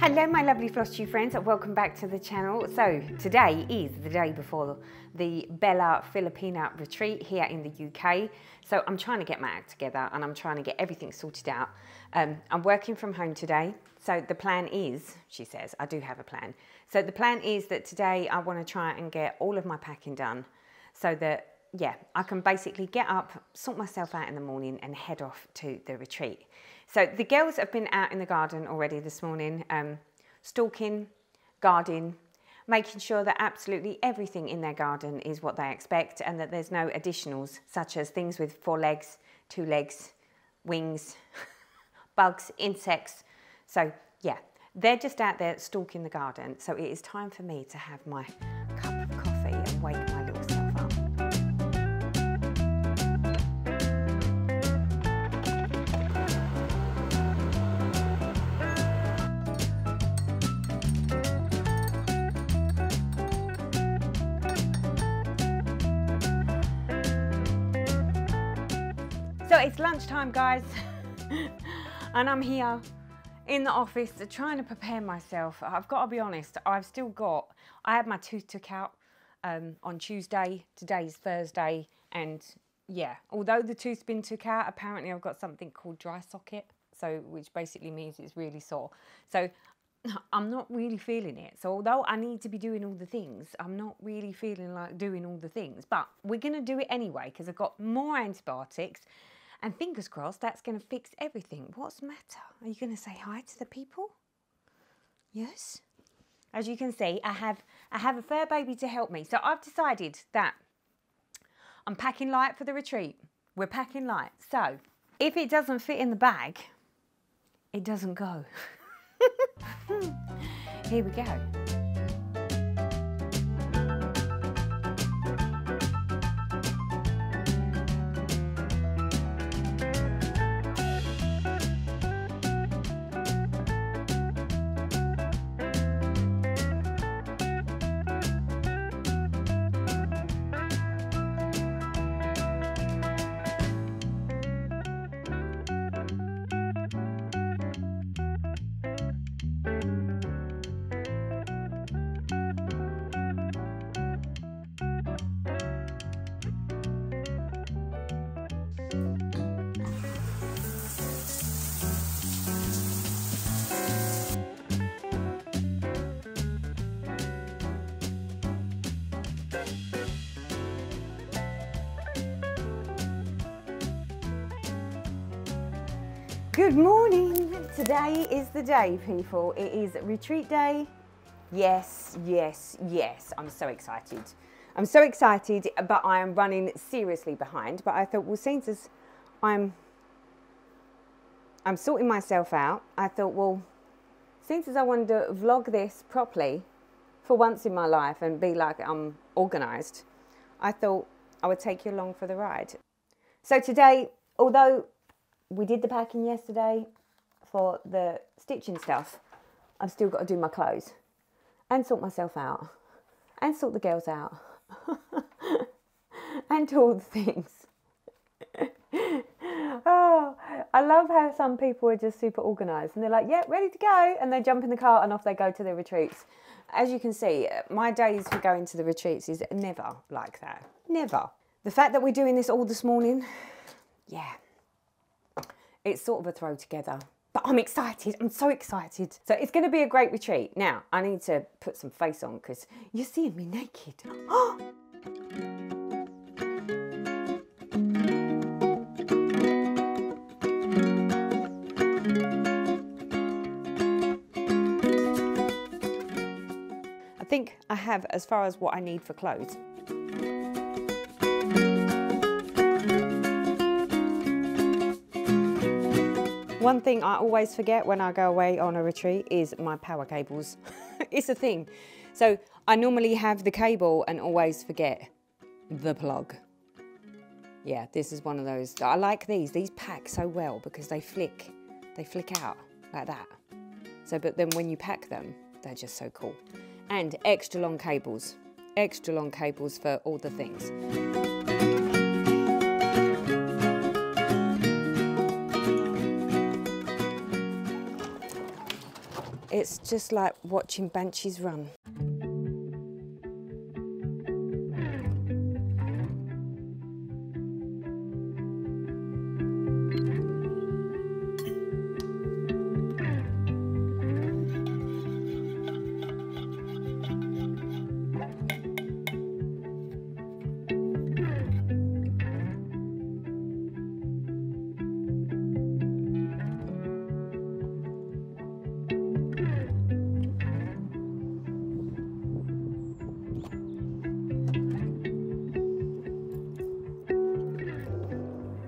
Hello my lovely Floss Tube friends, welcome back to the channel. So today is the day before the Bella Filipina retreat here in the UK. So I'm trying to get my act together and I'm trying to get everything sorted out. I'm working from home today. So the plan is, she says, I do have a plan. So the plan is that today I want to try and get all of my packing done so that, yeah, I can basically get up, sort myself out in the morning and head off to the retreat. So the girls have been out in the garden already this morning, stalking, guarding, making sure that absolutely everything in their garden is what they expect and that there's no additionals, such as things with 4 legs, 2 legs, wings, bugs, insects. So yeah, they're just out there stalking the garden. So it is time for me to have my cup of coffee and wake my little self up. So it's lunchtime, guys, and I'm here in the office trying to prepare myself. I've got to be honest, I had my tooth took out on Tuesday, today's Thursday, and yeah, although the tooth's been took out, apparently I've got something called dry socket, so which basically means it's really sore. So I'm not really feeling it. So although I need to be doing all the things, I'm not really feeling like doing all the things, but we're going to do it anyway because I've got more antibiotics. And fingers crossed, that's going to fix everything. What's the matter? Are you going to say hi to the people? Yes. As you can see, I have a fur baby to help me. So I've decided that I'm packing light for the retreat. We're packing light. So if it doesn't fit in the bag, it doesn't go. Here we go. Good morning. Today is the day, people. It is retreat day. Yes, yes, yes. I'm so excited. I'm so excited, but I am running seriously behind. But I thought, well, since I'm sorting myself out, I thought, well, since I wanted to vlog this properly for once in my life and be like I'm organised, I thought I would take you along for the ride. So today, although we did the packing yesterday for the stitching stuff, I've still got to do my clothes and sort myself out and sort the girls out and do all the things. Oh, I love how some people are just super organised and they're like, yeah, ready to go. And they jump in the car and off they go to their retreats. As you can see, my days for going to the retreats is never like that. Never. The fact that we're doing this all this morning, yeah. It's sort of a throw together, but I'm excited. I'm so excited. So it's going to be a great retreat. Now, I need to put some face on because you're seeing me naked. I think I have as far as what I need for clothes. One thing I always forget when I go away on a retreat is my power cables. It's a thing. So I normally have the cable and always forget the plug. Yeah, this is one of those. I like these. These pack so well because they flick out like that. So, but then when you pack them, they're just so cool. And extra long cables for all the things. It's just like watching banshees run.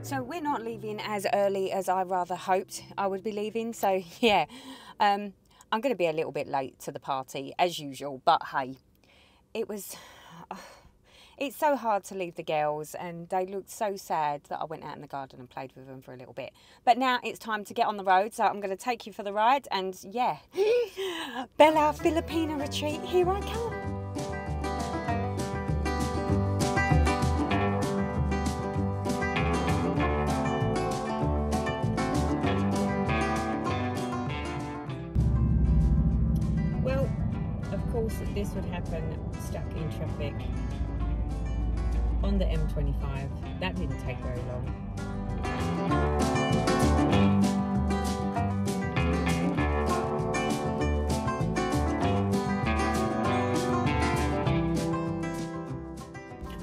So we're not leaving as early as I rather hoped I would be leaving. So yeah, I'm going to be a little bit late to the party as usual. But hey, it's so hard to leave the girls, and they looked so sad that I went out in the garden and played with them for a little bit. But now it's time to get on the road, so I'm going to take you for the ride. And yeah, Bella Filipina retreat, here I come. Well, of course, this would happen stuck in traffic on the M25. That didn't take very long.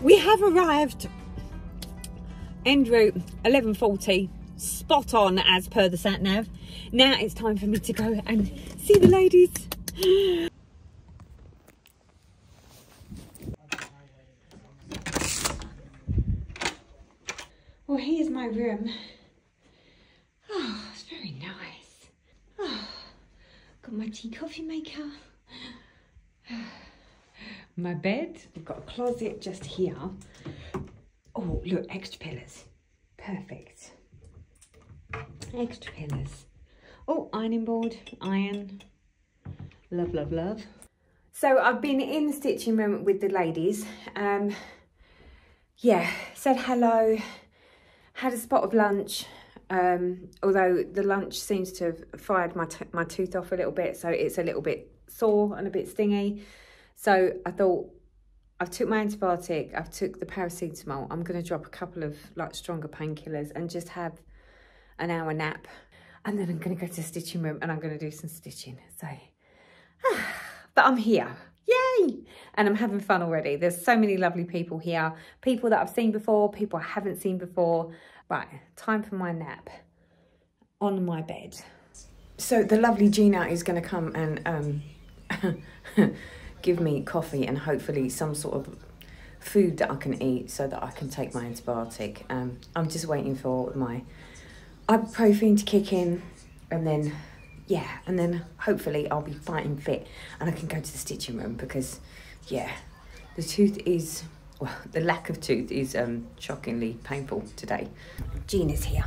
We have arrived. End route 11:40, spot on as per the sat nav. Now it's time for me to go and see the ladies. Well, here's my room. Oh, it's very nice. Oh, got my tea coffee maker. My bed. We've got a closet just here. Oh, look, extra pillows. Perfect. Extra pillows. Oh, ironing board, iron. Love, love, love. So I've been in the stitching room with the ladies. Yeah, said hello. Had a spot of lunch, although the lunch seems to have fired my tooth off a little bit, so it's a little bit sore and a bit stingy. So I thought, I've took my antibiotic, I've took the paracetamol, I'm going to drop a couple of like stronger painkillers and just have an hour nap. And then I'm going to go to the stitching room and I'm going to do some stitching. So, but I'm here. Yay! And I'm having fun already. There's so many lovely people here. People that I've seen before, people I haven't seen before. Right, time for my nap on my bed. So the lovely Gina is going to come and give me coffee and hopefully some sort of food that I can eat so that I can take my antibiotic. I'm just waiting for my ibuprofen to kick in, and then yeah, and then hopefully I'll be fighting fit and I can go to the stitching room because yeah, the tooth is, well, the lack of tooth is shockingly painful today. Gina's here.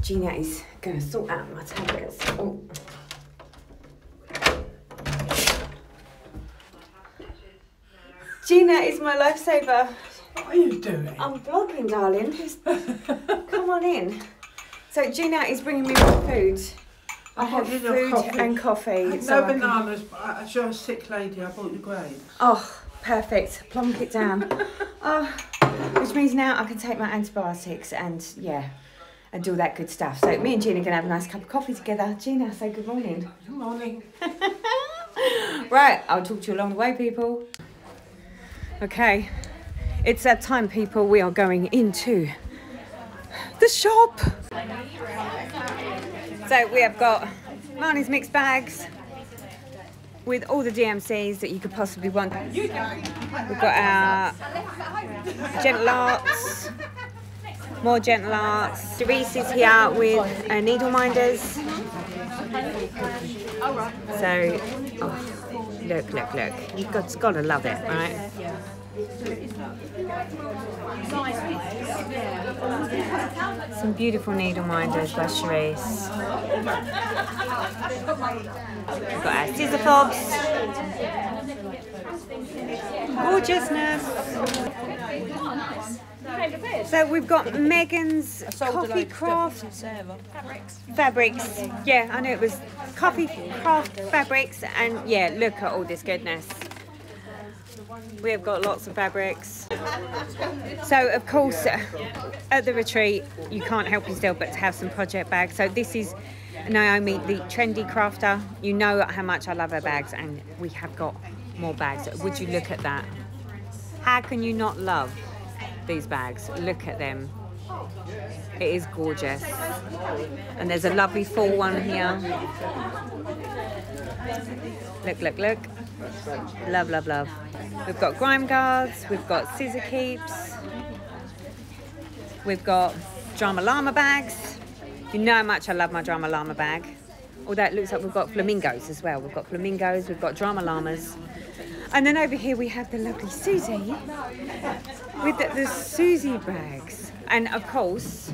Gina is going to sort out my tablets. Oh. Gina is my lifesaver. What are you doing? I'm vlogging, darling. Come on in. So Gina is bringing me more food. I have food and coffee. No bananas, but as you're a sick lady, I bought you grapes. Oh, perfect. Plonk it down. Oh, which means now I can take my antibiotics and yeah, and do all that good stuff. So me and Gina are going to have a nice cup of coffee together. Gina, say good morning. Good morning. Right, I'll talk to you along the way, people. Okay, it's that time, people. We are going into the shop. So we have got Marnie's mixed bags with all the DMCs that you could possibly want. We've got our gentle arts, more gentle arts. Teresa's here with needle minders. So, oh, look. You've got to love it, right? Some beautiful needle minders by Charisse. We've got our scissor fobs. Gorgeousness. So we've got Megan's Coffee Craft Fabrics. Yeah, I knew it was Coffee Craft Fabrics, and yeah, look at all this goodness. We have got lots of fabrics. So of course, at the retreat, you can't help yourself but to have some project bags. So this is Naomi, the trendy crafter. You know how much I love her bags, and we have got more bags. Would you look at that? How can you not love these bags? Look at them. It is gorgeous. And there's a lovely full one here. Look, look, look. Love, love, love. We've got grime guards, we've got scissor keeps, we've got drama llama bags. You know how much I love my drama llama bag. Although it looks like we've got flamingos as well. We've got flamingos, we've got drama llamas. And then over here we have the lovely Susie with the Susie bags. And of course,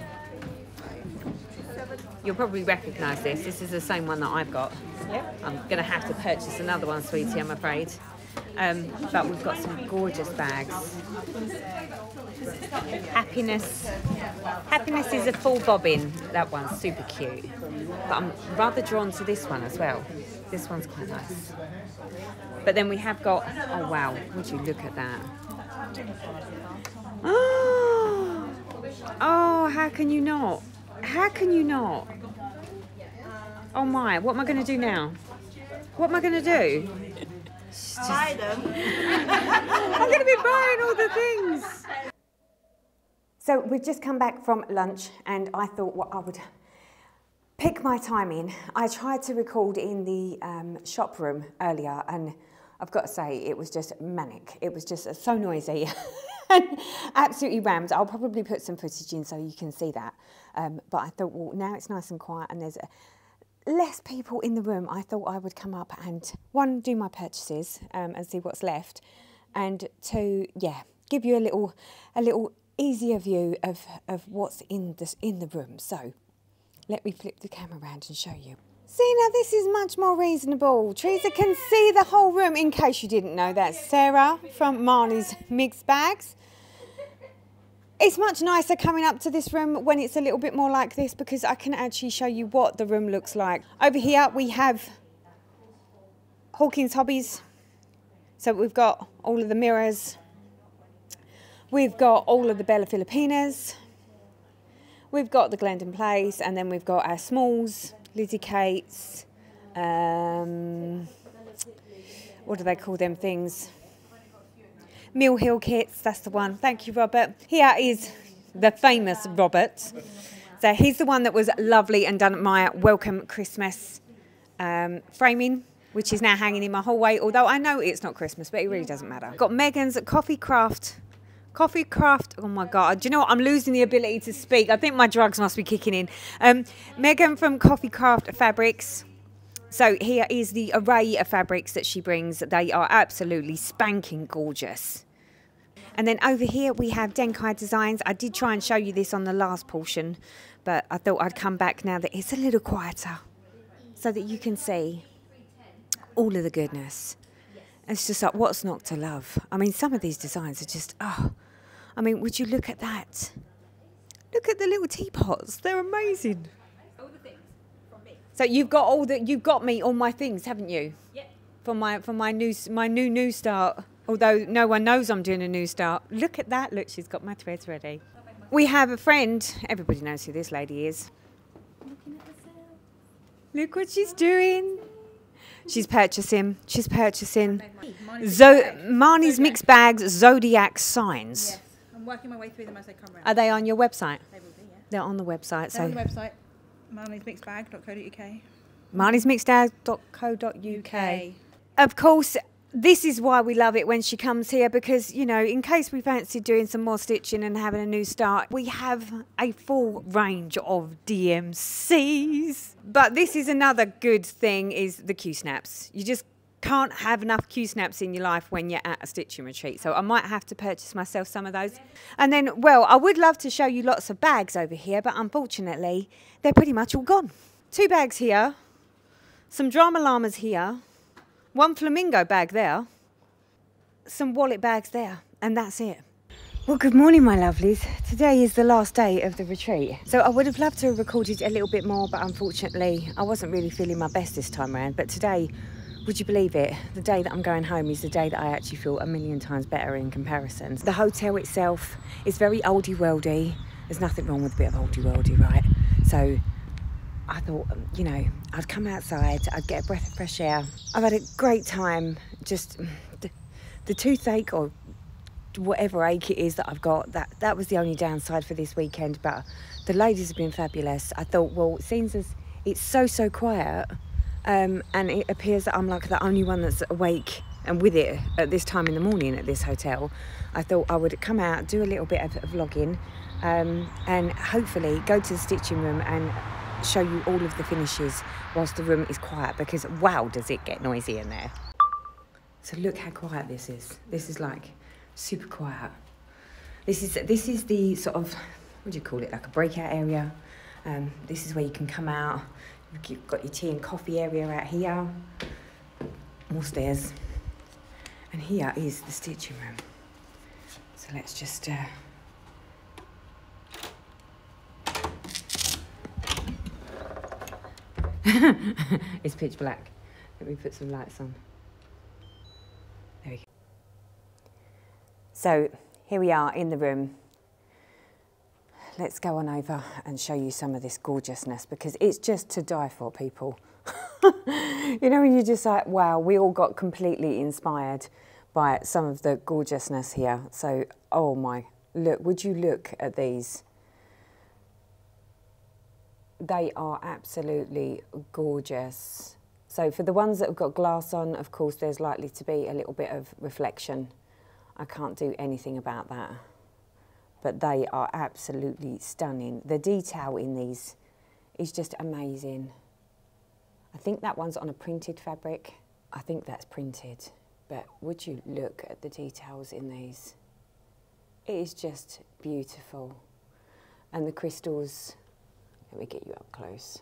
you'll probably recognise this. This is the same one that I've got. Yep. I'm going to have to purchase another one, sweetie, I'm afraid. But we've got some gorgeous bags. Happiness. Happiness is a full bobbin. That one's super cute. But I'm rather drawn to this one as well. This one's quite nice. But then we have got, oh wow, would you look at that? Oh, how can you not? How can you not? Oh my, what am I going to do now? What am I going to do? Buy them. I'm going to be buying all the things. So we've just come back from lunch, and I thought what I would pick my time in. I tried to record in the shop room earlier, and I've got to say it was just manic. It was just so noisy and absolutely rammed. I'll probably put some footage in so you can see that. But I thought, well, now it's nice and quiet and there's less people in the room. I thought I would come up and, one, do my purchases and see what's left, and two, yeah, give you a little easier view of what's in the room. So let me flip the camera around and show you. See, now this is much more reasonable. Teresa can see the whole room. In case you didn't know, that's Sarah from Marnie's Mixed Bags. It's much nicer coming up to this room when it's a little bit more like this, because I can actually show you what the room looks like. Over here we have Hawkins Hobbies. So we've got all of the mirrors. We've got all of the Bella Filipinas. We've got the Glendon Place, and then we've got our smalls, Lizzie Kate's, what do they call them things? Mill Hill kits, that's the one. Thank you, Robert. Here is the famous Robert. So he's the one that was lovely and done my welcome Christmas framing, which is now hanging in my hallway, although I know it's not Christmas, but it really doesn't matter. Got Megan's Coffee Craft, oh my God, do you know what? I'm losing the ability to speak. I think my drugs must be kicking in. Megan from Coffee Craft Fabrics. So here is the array of fabrics that she brings. They are absolutely spanking gorgeous. And then over here we have Denkai Designs. I did try and show you this on the last portion, but I thought I'd come back now that it's a little quieter so that you can see all of the goodness. It's just like, what's not to love? I mean, some of these designs are just, oh, I mean, would you look at that? Look at the little teapots. They're amazing. All the things from me. So you've got me all my things, haven't you? Yeah. For my new start. Although no one knows I'm doing a new start. Look at that. Look, she's got my threads ready. We have a friend. Everybody knows who this lady is. Look what she's doing. She's purchasing. Marnie's Mixed Bags Zodiac signs. Yes. I'm working my way through them as they come around. Are they on your website? They will be, yeah. They're on the website. They're on the website, marniesmixedbag.co.uk. marniesmixedbag.co.uk. Of course, this is why we love it when she comes here, because, you know, in case we fancy doing some more stitching and having a new start, we have a full range of DMCs. But this is another good thing, is the Q-snaps. You just can't have enough Q-snaps in your life when you're at a stitching retreat. So I might have to purchase myself some of those. And then, well, I would love to show you lots of bags over here, but unfortunately, they're pretty much all gone. 2 bags here, some drama llamas here, 1 flamingo bag there, some wallet bags there, and that's it. Well, good morning, my lovelies. Today is the last day of the retreat. So I would have loved to have recorded a little bit more, but unfortunately, I wasn't really feeling my best this time around. But today, would you believe it? The day that I'm going home is the day that I actually feel a million times better in comparison. The hotel itself is very oldie-worldy. There's nothing wrong with a bit of oldie-worldy, right? So I thought, you know, I'd come outside, I'd get a breath of fresh air. I've had a great time. Just the toothache or whatever ache it is that I've got, that was the only downside for this weekend, but the ladies have been fabulous. I thought, well, it seems as it's so quiet, and it appears that I'm like the only one that's awake and with it at this time in the morning at this hotel. I thought I would come out, do a little bit of vlogging, and hopefully go to the stitching room and show you all of the finishes whilst the room is quiet, because wow, does it get noisy in there. So look how quiet this is. This is like super quiet. This is the sort of, what do you call it, like a breakout area. This is where you can come out. You've got your tea and coffee area out here. More stairs. And here is the stitching room. So let's just it's pitch black. Let me put some lights on. There we go. So here we are in the room. Let's go on over and show you some of this gorgeousness, because it's just to die for, people. You know, when you're just like, wow, we all got completely inspired by some of the gorgeousness here. So, oh my, look, would you look at these? They are absolutely gorgeous. So for the ones that have got glass on, of course, there's likely to be a little bit of reflection. I can't do anything about that. But they are absolutely stunning. The detail in these is just amazing. I think that one's on a printed fabric. I think that's printed. But would you look at the details in these? It is just beautiful. And the crystals, let me get you up close.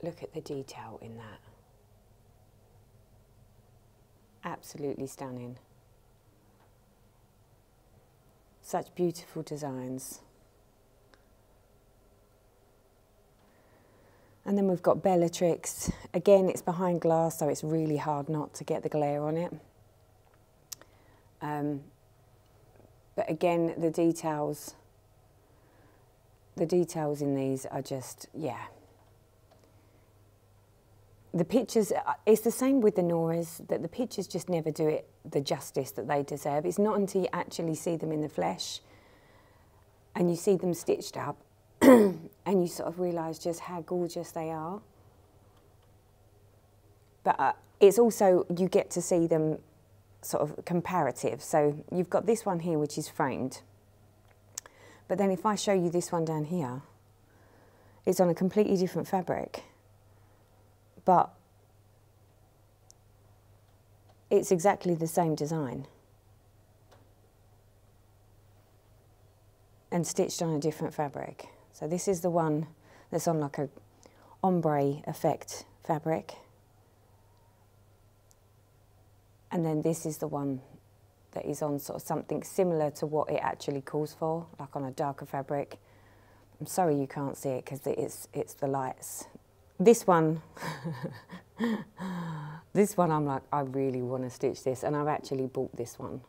Look at the detail in that. Absolutely stunning. Such beautiful designs. And then we've got Bellatrix. Again, it's behind glass, so it's really hard not to get the glare on it. But again, the details in these are just, yeah. The pictures, it's the same with the Noras, that the pictures just never do it the justice that they deserve. It's not until you actually see them in the flesh and you see them stitched up and you sort of realise just how gorgeous they are. But it's also, you get to see them sort of comparative. So you've got this one here which is framed. But then if I show you this one down here, it's on a completely different fabric. But it's exactly the same design and stitched on a different fabric. So this is the one that's on like a ombre effect fabric. And then this is the one that is on sort of something similar to what it actually calls for, like on a darker fabric. I'm sorry you can't see it because it's the lights. This one, this one I'm like, I really want to stitch this, and I've actually bought this one.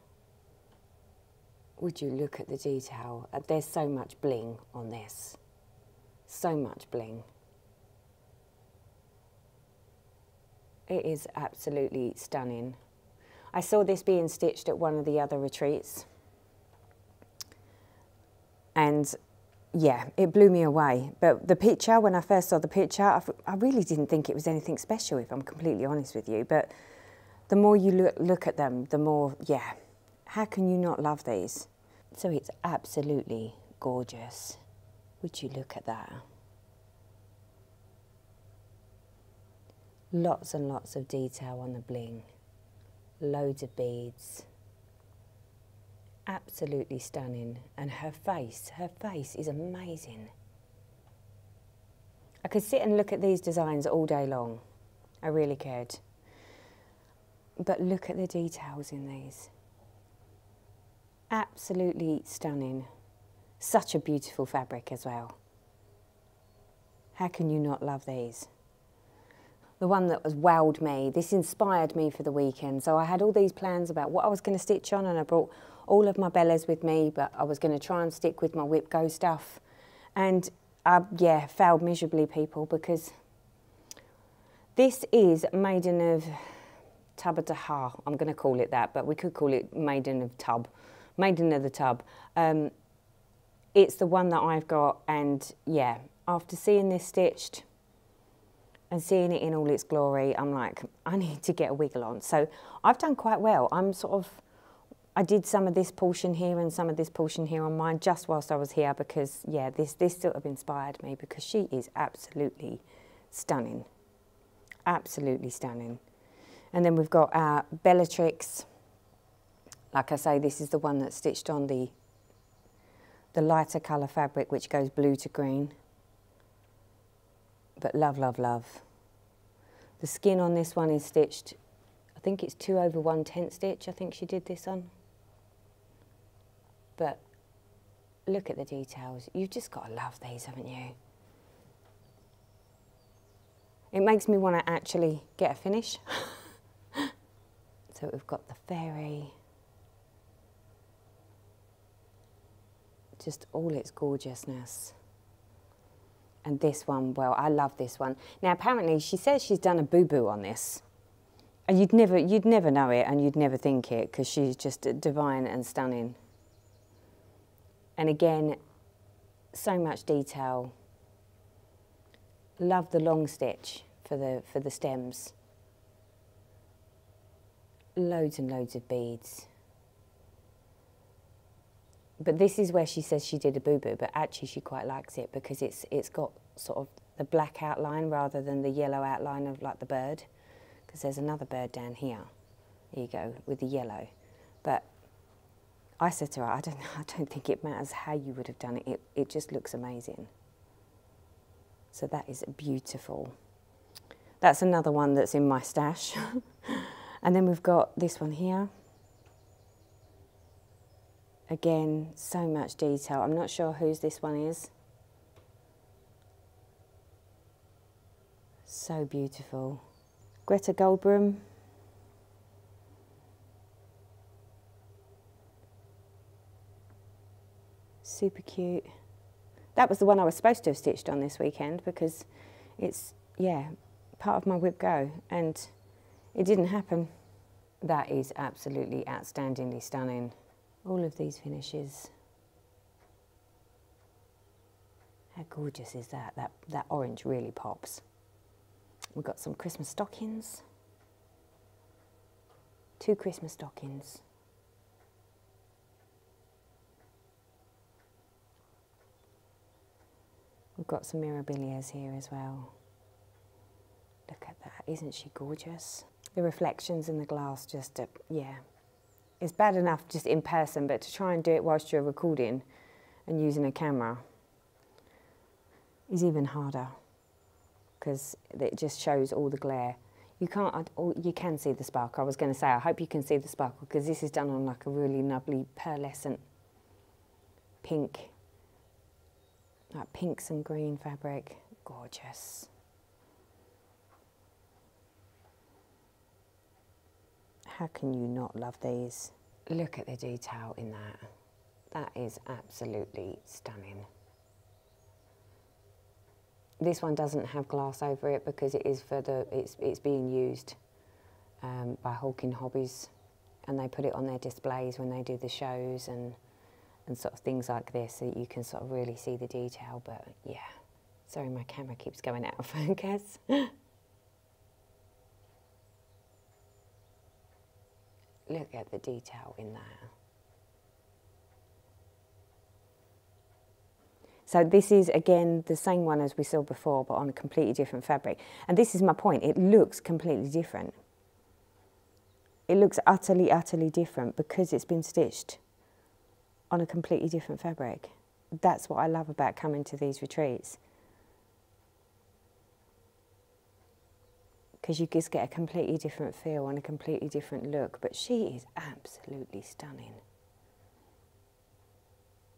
Would you look at the detail? There's so much bling on this. So much bling. It is absolutely stunning. I saw this being stitched at one of the other retreats. And yeah, it blew me away. But the picture, when I first saw the picture, I really didn't think it was anything special, if I'm completely honest with you. But the more you look at them, the more, yeah, how can you not love these? So it's absolutely gorgeous. Would you look at that? Lots and lots of detail on the bling. Loads of beads. Absolutely stunning. And her face is amazing. I could sit and look at these designs all day long. I really could. But look at the details in these. Absolutely stunning. Such a beautiful fabric as well. How can you not love these? The one that was wowed me, this inspired me for the weekend. So I had all these plans about what I was going to stitch on, and I brought all of my Bellas with me, but I was going to try and stick with my Whip Go stuff. And yeah, failed miserably, people, because this is Maiden of Tub-a-Daha. I'm going to call it that, but we could call it Maiden of Tub. Maiden of the Tub. It's the one that I've got, and yeah, after seeing this stitched and seeing it in all its glory, I'm like, I need to get a wiggle on. So I've done quite well. I did some of this portion here and some of this portion here on mine just whilst I was here, because yeah, this sort of inspired me, because she is absolutely stunning. Absolutely stunning. And then we've got our Bellatrix. Like I say, this is the one that's stitched on the lighter colour fabric, which goes blue to green. But love, love, love. The skin on this one is stitched, I think it's 2 over 1/10 stitch, I think she did this on. But look at the details. You've just got to love these, haven't you? It makes me want to actually get a finish. So we've got the fairy. Just all its gorgeousness. And this one, well, I love this one. Now, apparently, she says she's done a boo-boo on this. And you'd never know it, and you'd never think it, because she's just divine and stunning. And again, so much detail. Love the long stitch for the stems. Loads and loads of beads. But this is where she says she did a boo-boo, but actually she quite likes it, because it's got sort of the black outline rather than the yellow outline of like the bird, because there's another bird down here. Here you go, with the yellow. But I said to her, I don't think it matters how you would have done it. It just looks amazing. So that is beautiful. That's another one that's in my stash. And then we've got this one here. Again, so much detail. I'm not sure whose this one is. So beautiful. Greta Goldblum. Super cute. That was the one I was supposed to have stitched on this weekend, because it's, yeah, part of my Whip Go, and it didn't happen. That is absolutely outstandingly stunning. All of these finishes. How gorgeous is that? That orange really pops. We've got some Christmas stockings. 2 Christmas stockings. We've got some mirabilias here as well. Look at that, isn't she gorgeous? The reflections in the glass just, yeah. It's bad enough just in person, but to try and do it whilst you're recording and using a camera is even harder, because it just shows all the glare. You can see the sparkle. I was going to say, I hope you can see the sparkle, because this is done on like a really lovely pearlescent pink, like pinks and green fabric. Gorgeous. How can you not love these? Look at the detail in that. That is absolutely stunning. This one doesn't have glass over it, because it is for the, it's being used by Hawking Hobbies, and they put it on their displays when they do the shows and sort of things like this, so that you can sort of really see the detail. But yeah, sorry, my camera keeps going out of focus. Look at the detail in that. So this is, again, the same one as we saw before, but on a completely different fabric. And this is my point. It looks completely different. It looks utterly, utterly different because it's been stitched on a completely different fabric. That's what I love about coming to these retreats. Because you just get a completely different feel and a completely different look. But she is absolutely stunning.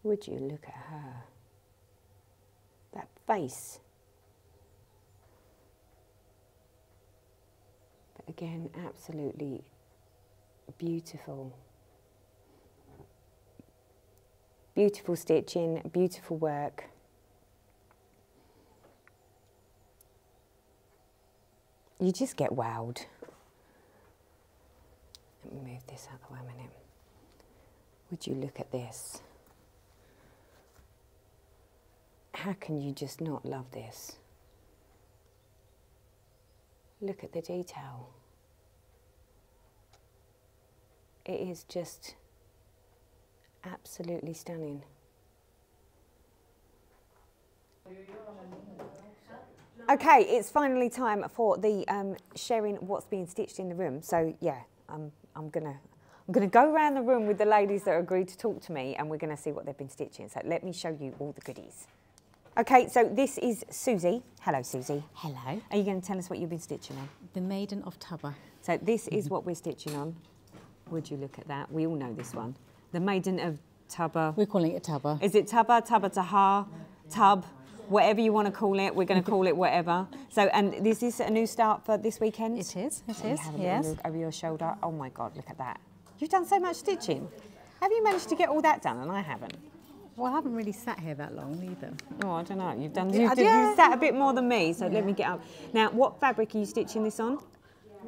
Would you look at her? That face. But again, absolutely beautiful. Beautiful stitching, beautiful work. You just get wowed. Let me move this out of the way a minute. Would you look at this? How can you just not love this? Look at the detail. It is just absolutely stunning. Okay, it's finally time for the sharing what's being stitched in the room. So yeah, I'm gonna go around the room with the ladies that agreed to talk to me, and we're gonna see what they've been stitching. So let me show you all the goodies. Okay, so this is Susie. Hello, Susie. Hello. Are you going to tell us what you've been stitching on? The Maiden of Tubba. So this is what we're stitching on. Would you look at that? We all know this one. The Maiden of Tubba. We're calling it Tubba. Is it Tubba, Tubba Taha, Tub, whatever you want to call it? We're going to call it whatever. So, and is this a new start for this weekend? It is, Have a little look over your shoulder. Oh my God, look at that. You've done so much stitching. Have you managed to get all that done? And I haven't. Well, I haven't really sat here that long either. Oh, I don't know. You've sat a bit more than me, so let me get up. Now, what fabric are you stitching this on?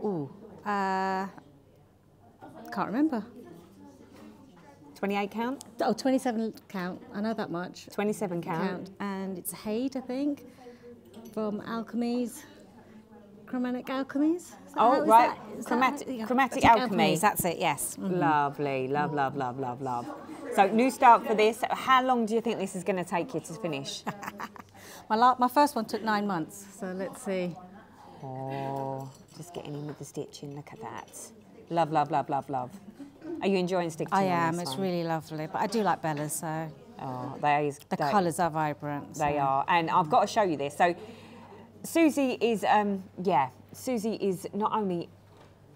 Ooh. Can't remember. 28 count? Oh, 27 count. I know that much. 27 count. And it's Haid, I think, from Alchemies. Chromatic Alchemies? Oh, right. Chromatic Alchemy. That's it, yes. Mm-hmm. Lovely. Love, love, love, love, love. So, new start for this. How long do you think this is going to take you to finish? My first one took 9 months, so let's see. Oh, just getting in with the stitching. Look at that. Love, love, love, love, love. Are you enjoying stitching I on am. this It's one? really lovely, but I do like Bella's, so Oh, the colours are vibrant. They are, and I've got to show you this. So, Susie is, Susie is not only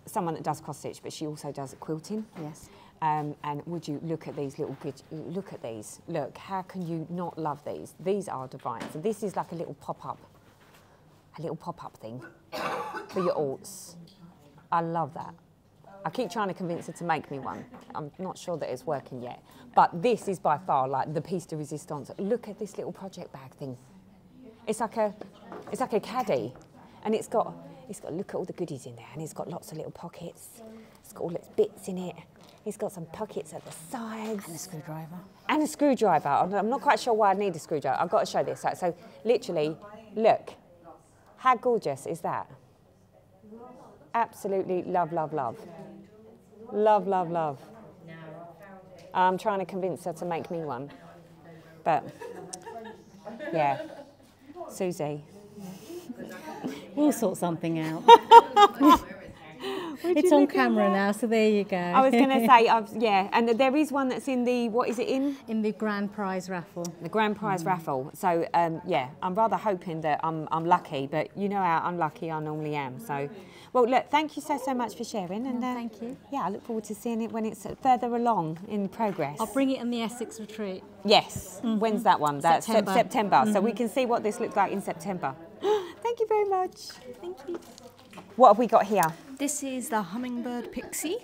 someone that does cross stitch, but she also does quilting. Yes. And would you look at these little good? Look at these. Look, how can you not love these? These are divine. So this is like a little pop-up thing for your alts. I love that. I keep trying to convince her to make me one. I'm not sure that it's working yet. But this is by far like the piece de resistance. Look at this little project bag thing. It's like a caddy, and it's got look at all the goodies in there, and it's got lots of little pockets. It's got all its bits in it. It's got some pockets at the sides. And a screwdriver. And a screwdriver. I'm not quite sure why I need a screwdriver. I've got to show this. So literally, look. How gorgeous is that? Absolutely love, love, love. Love, love, love. I'm trying to convince her to make me one. But, yeah. Susie. We'll sort something out. It's on camera now, so there you go. I was going to say, yeah, and there is one that's in the, what is it in? In the grand prize raffle. The grand prize raffle. So, yeah, I'm rather hoping that I'm lucky, but you know how unlucky I normally am. So, well, look, thank you so much for sharing. And thank you. Yeah, I look forward to seeing it when it's further along in progress. I'll bring it in the Essex retreat. Yes. When's that one? That's September. So we can see what this looks like in September. Thank you very much. Thank you. What have we got here? This is the Hummingbird Pixie.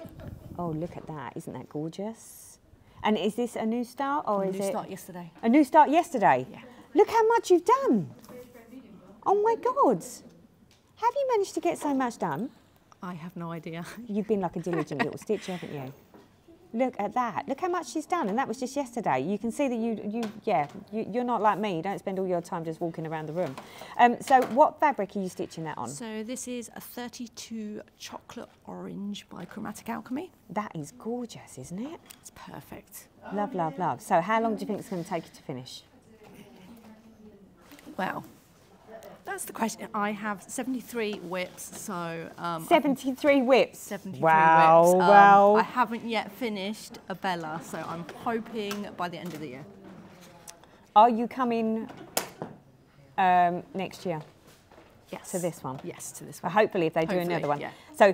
Oh, look at that. Isn't that gorgeous? And is this a new start or is it? New start yesterday. A new start yesterday? Yeah. Look how much you've done. Oh my God. Have you managed to get so much done? I have no idea. You've been like a diligent little stitcher, haven't you? Look at that. Look how much she's done. And that was just yesterday. You can see that you're not like me. You don't spend all your time just walking around the room. So what fabric are you stitching that on? So this is a 32 chocolate orange by Chromatic Alchemy. That is gorgeous, isn't it? It's perfect. Love, love, love. So how long do you think it's going to take you to finish? Well, that's the question. I have 73 whips, so... 73 whips? 73 wow, whips. Wow. I haven't yet finished a Bella, so I'm hoping by the end of the year. Are you coming next year? Yes. To this one? Yes, to this one. Hopefully, if they do another one. Yeah. So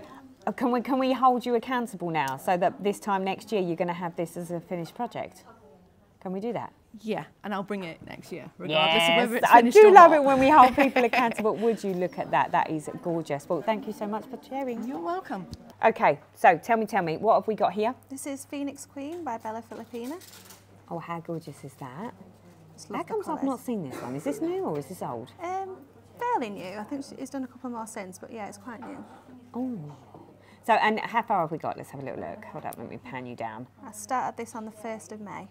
can we hold you accountable now so that this time next year you're going to have this as a finished project? Can we do that? Yeah, and I'll bring it next year, regardless of whether it's I finished do or love not. it when we hold people accountable. Would you look at that? That is gorgeous. Well, thank you so much for sharing. You're welcome. Okay, so tell me, what have we got here? This is Phoenix Queen by Bella Filipina. Oh, how gorgeous is that? Just love How the comes I've colours. not seen this one? Is this new or is this old? Fairly new. I think it's done a couple more since, but yeah, it's quite new. Oh. So, and how far have we got? Let's have a little look. Hold up, let me pan you down. I started this on the 1st of May.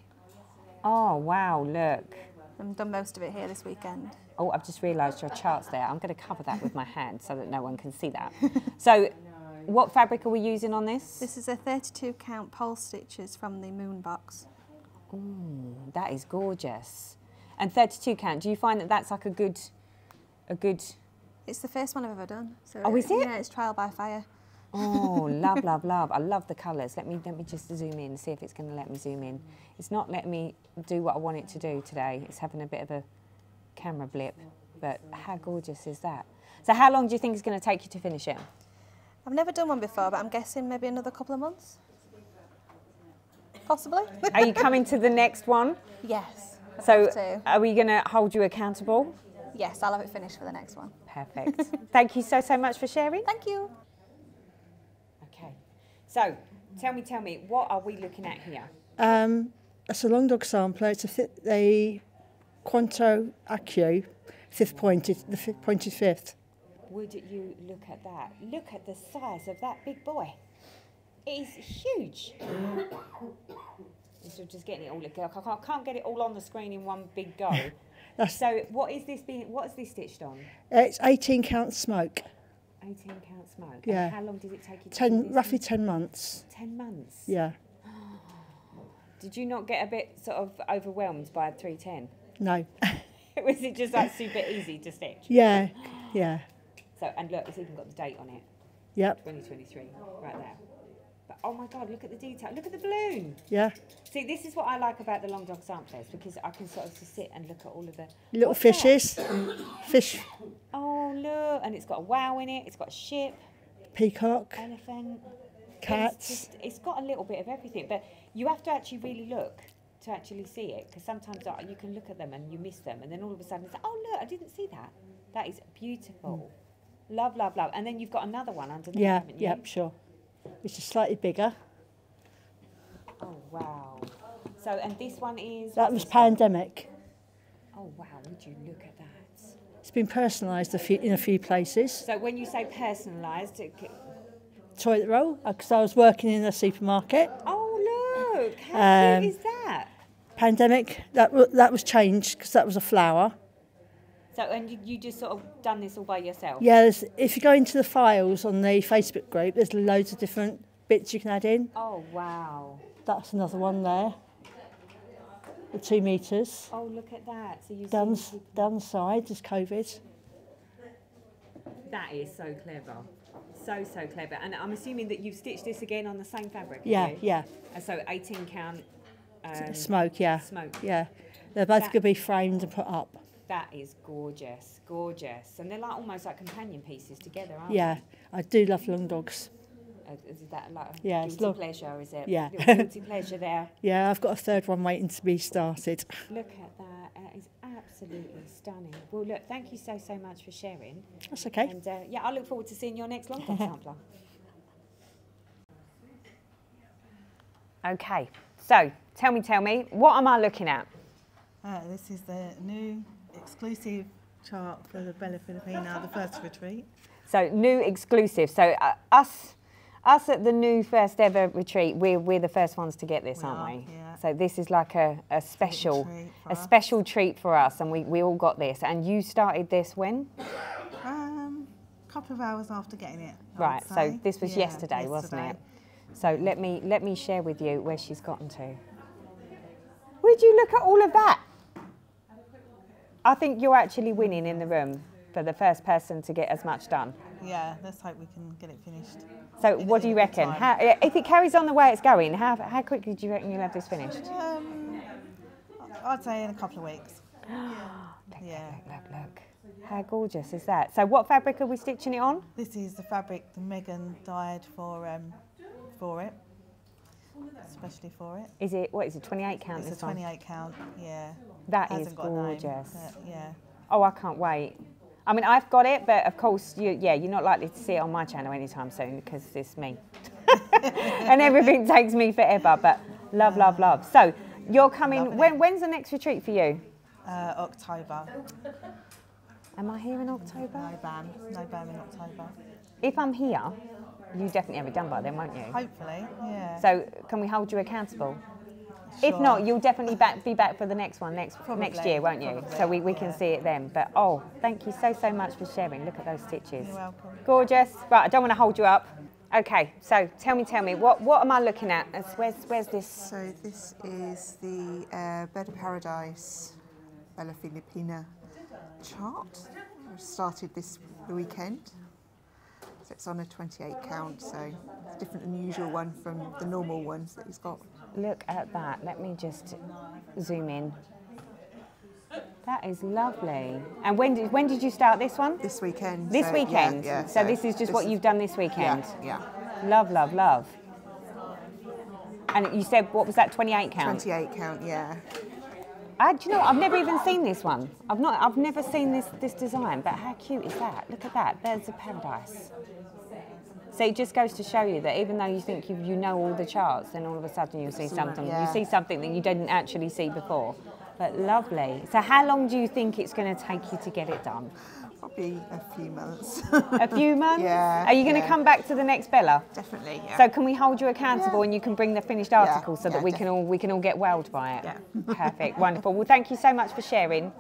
Oh, wow, look. I've done most of it here this weekend. Oh, I've just realised your chart's there. I'm going to cover that with my hand so that no one can see that. So, what fabric are we using on this? This is a 32 count pole stitches from the Moon box. Ooh, that is gorgeous. And 32 count, do you find that that's like a good... It's the first one I've ever done. So Oh, is it? Yeah, it's trial by fire. Oh, love, love, love. I love the colours. Let me just zoom in, see if it's going to let me zoom in. It's not letting me do what I want it to do today. It's having a bit of a camera blip, but how gorgeous is that? So how long do you think it's going to take you to finish it? I've never done one before, but I'm guessing maybe another couple of months. Possibly. Are you coming to the next one? Yes. I'd So love to. are we going to hold you accountable? Yes, I'll have it finished for the next one. Perfect. Thank you so much for sharing. Thank you. Okay. So tell me, what are we looking at here? That's a long dog sampler. It's a Quanto Accu, the pointed fifth. Would you look at that? Look at the size of that big boy. It is huge. So just getting it all. I can't get it all on the screen in one big go. So what is this stitched on? It's 18 count smoke. 18 count smoke. Yeah. And how long did it take you to do this? Roughly 10 months. 10 months. Yeah. Did you not get a bit sort of overwhelmed by 310? No. Was it just like super easy to stitch? Yeah. Yeah. So, and look, it's even got the date on it. Yep. 2023, right there. But oh my God, look at the detail. Look at the balloon. Yeah. See, this is what I like about the long dog samplers, because I can sort of just sit and look at all of the Little What's fishes. Fish. that? Oh look, and it's got a wow in it. It's got a ship, Peacock. elephant, Cats. It's got a little bit of everything, but you have to actually really look to actually see it, because sometimes you can look at them and you miss them, and then all of a sudden it's like, oh look, I didn't see that. That is beautiful. Love, love, love. And then you've got another one underneath, Yeah. haven't you? Yep. Sure. Which is slightly bigger. Oh wow. So, and this one is... That what's was this one? Pandemic. Oh wow, would you look at that? It's been personalised in a few places. So when you say personalised, Toilet roll, because I was working in a supermarket. oh look, how cute is that? Pandemic, that was changed because that was a flower. So, and you just sort of done this all by yourself? Yeah, if you go into the files on the Facebook group, there's loads of different bits you can add in. Oh wow. That's another one there. The 2 metres. Oh look at that. So you Down see the side is COVID. that is so clever. So clever. And I'm assuming that you've stitched this again on the same fabric, have Yeah, you? yeah. And so 18 count Smoke, yeah. smoke. Yeah. They're both That- going to be framed and put up. That is gorgeous, gorgeous. And they're like almost like companion pieces together, aren't Yeah. I do love long dogs. they? Is that like a Yeah, it's guilty lo- pleasure, is it? Yeah. Little guilty pleasure there. Yeah, I've got a third one waiting to be started. Look at that. That is absolutely stunning. Well, look, thank you so much for sharing. That's okay. And yeah, I look forward to seeing your next long dog sampler. Okay, so tell me, what am I looking at? This is the new exclusive chart for the Bella Filipina, the first retreat. So new exclusive. So us at the new first ever retreat, we're the first ones to get this, We aren't are, we? yeah. So this is like a special treat for a us. special treat for us, and we all got this. And you started this when? Couple of hours after getting it. I Right. would So say. this was Yeah, yesterday, wasn't it? yesterday. So let me share with you where she's gotten to. Would you look at all of that? I think you're actually winning in the room for the first person to get as much done. Yeah, let's hope we can get it finished. So in- what do in you a good reckon? time. If it carries on the way it's going, how quickly do you reckon you'll have this finished? I'd say in a couple of weeks. Yeah. Look. How gorgeous is that? So what fabric are we stitching it on? This is the fabric that Megan dyed for it, especially for it. Is it, what is it, 28 count It's this a one? 28 count, yeah. That is Hasn't got a name, gorgeous. but yeah. Oh, I can't wait. I mean, I've got it, but of course, you're not likely to see it on my channel anytime soon because it's me. And everything takes me forever, but love, love, love. So you're coming, when's the next retreat for you? October. Am I here in October? No BAM in October. If I'm here, you definitely have it done by then, won't you? Hopefully, yeah. So can we hold you accountable? If Sure. not, you'll definitely be back for the next one next year, won't you? Probably, So we can yeah. see it then. But oh, thank you so much for sharing. Look at those stitches. You're welcome. Gorgeous. Right, I don't want to hold you up. Okay, so tell me, what am I looking at? Where's this? So this is the Bed of Paradise Bella Filipina chart. I started this the weekend. So it's on a 28 count, so it's different than the usual one from the normal ones that he's got. Look at that. Let me just zoom in. That is lovely. And when did you start this one? This weekend. This so, weekend? Yeah, So this is just what you've done this weekend? Yeah. Love, love, love. And you said, what was that, 28 count? 28 count, yeah. Do you know what? I've never even seen this one. I've never seen this design, but how cute is that? Look at that, there's a paradise. So it just goes to show you that even though you think you know all the charts, then all of a sudden you see something. Yeah. You see something that you didn't actually see before. But lovely. So how long do you think it's going to take you to get it done? Probably a few months. A few months? Yeah, Are you going to yeah. come back to the next Bella? Definitely, yeah. So can we hold you accountable and you can bring the finished article so that yeah, we can all get wowed by it? Yeah. Perfect, wonderful. Well, thank you so much for sharing.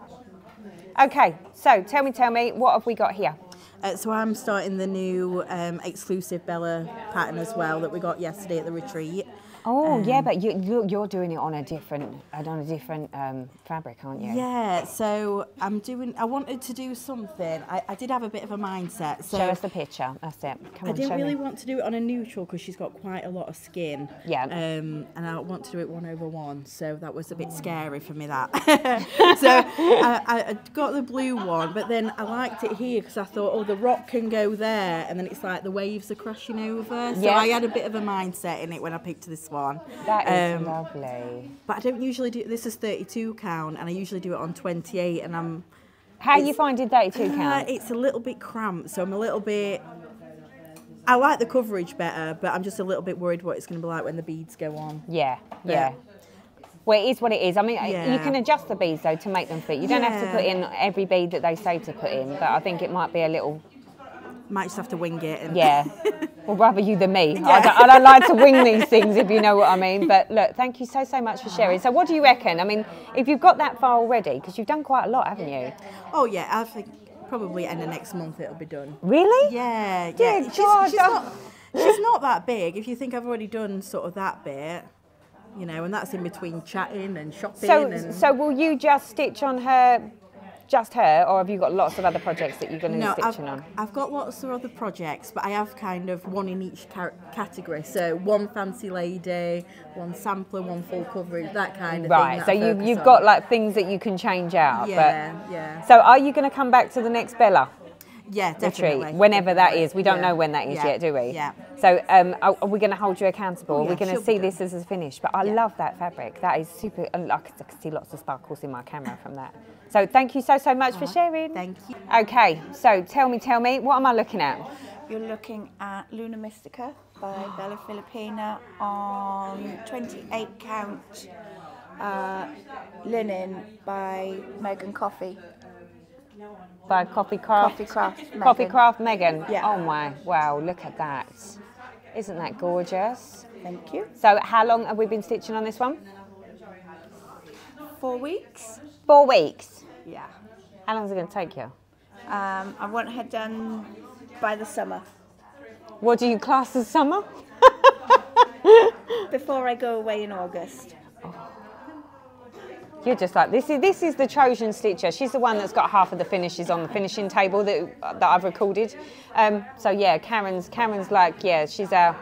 Okay, so tell me, what have we got here? So I'm starting the new exclusive Bella pattern as well that we got yesterday at the retreat. Oh yeah, but you're doing it on a different fabric, aren't you? Yeah, so I wanted to do something. I did have a bit of a mindset. So Show us the picture. That's it. Come I on, didn't show really me. want to do it on a neutral because she's got quite a lot of skin. Yeah. And I want to do it 1/1, so that was a bit scary for me. That. So I got the blue one, but then I liked it here because I thought, oh, the rock can go there, and then it's like the waves are crashing over. So Yeah. I had a bit of a mindset in it when I picked this one. That is lovely. But I don't usually do. This is 32 count, and I usually do it on 28, and I'm. How are you finding 32 count? It's a little bit cramped, so I'm a little bit. I like the coverage better, but I'm just a little bit worried what it's going to be like when the beads go on. Yeah. Well, it is what it is. I mean, Yeah. you can adjust the beads though to make them fit. You don't have to Yeah. put in every bead that they say to put in, but I think it might be a little. Might just have to wing it. And Yeah. Well, rather you than me. I don't like to wing these things, if you know what I mean. But look, thank you so much for sharing. So what do you reckon? I mean, if you've got that far already, because you've done quite a lot, haven't you? Oh yeah, I think probably end of next month it'll be done. Really? Yeah, Dear yeah. God, She's not that big. If you think I've already done sort of that bit, you know, and that's in between chatting and shopping. So will you just stitch on her, just her, or have you got lots of other projects that you're going to be stitching on? I've got lots of other projects, but I have kind of one in each category. So one fancy lady, one sampler, one full coverage, that kind of thing. Right, so you've got like things that you can change out. Yeah, but, yeah. So are you going to come back to the next Bella Yeah, retreat? definitely. Whenever that is. We don't Yeah. know when that is Yeah. yet, do we? Yeah. So are we going to hold you accountable? Oh, Are we yeah, going to she'll see be this as a finish? But I love that fabric. That is super, I can see lots of sparkles in my camera from that. So thank you so much for sharing. Thank you. Okay, so tell me, what am I looking at? You're looking at Luna Mystica by Bella Filipina on 28 count linen by Megan Coffee. By Coffee Craft Megan. Coffee Craft Megan. Yeah. Oh my, wow, look at that. Isn't that gorgeous? Thank you. So how long have we been stitching on this one? 4 weeks. 4 weeks. Yeah. How long is it going to take you? I want her done by the summer. What do you class as summer? Before I go away in August. You're just like, this is the Trojan stitcher. She's the one that's got half of the finishes on the finishing table that I've recorded. So yeah, Karen's like, yeah, she's our.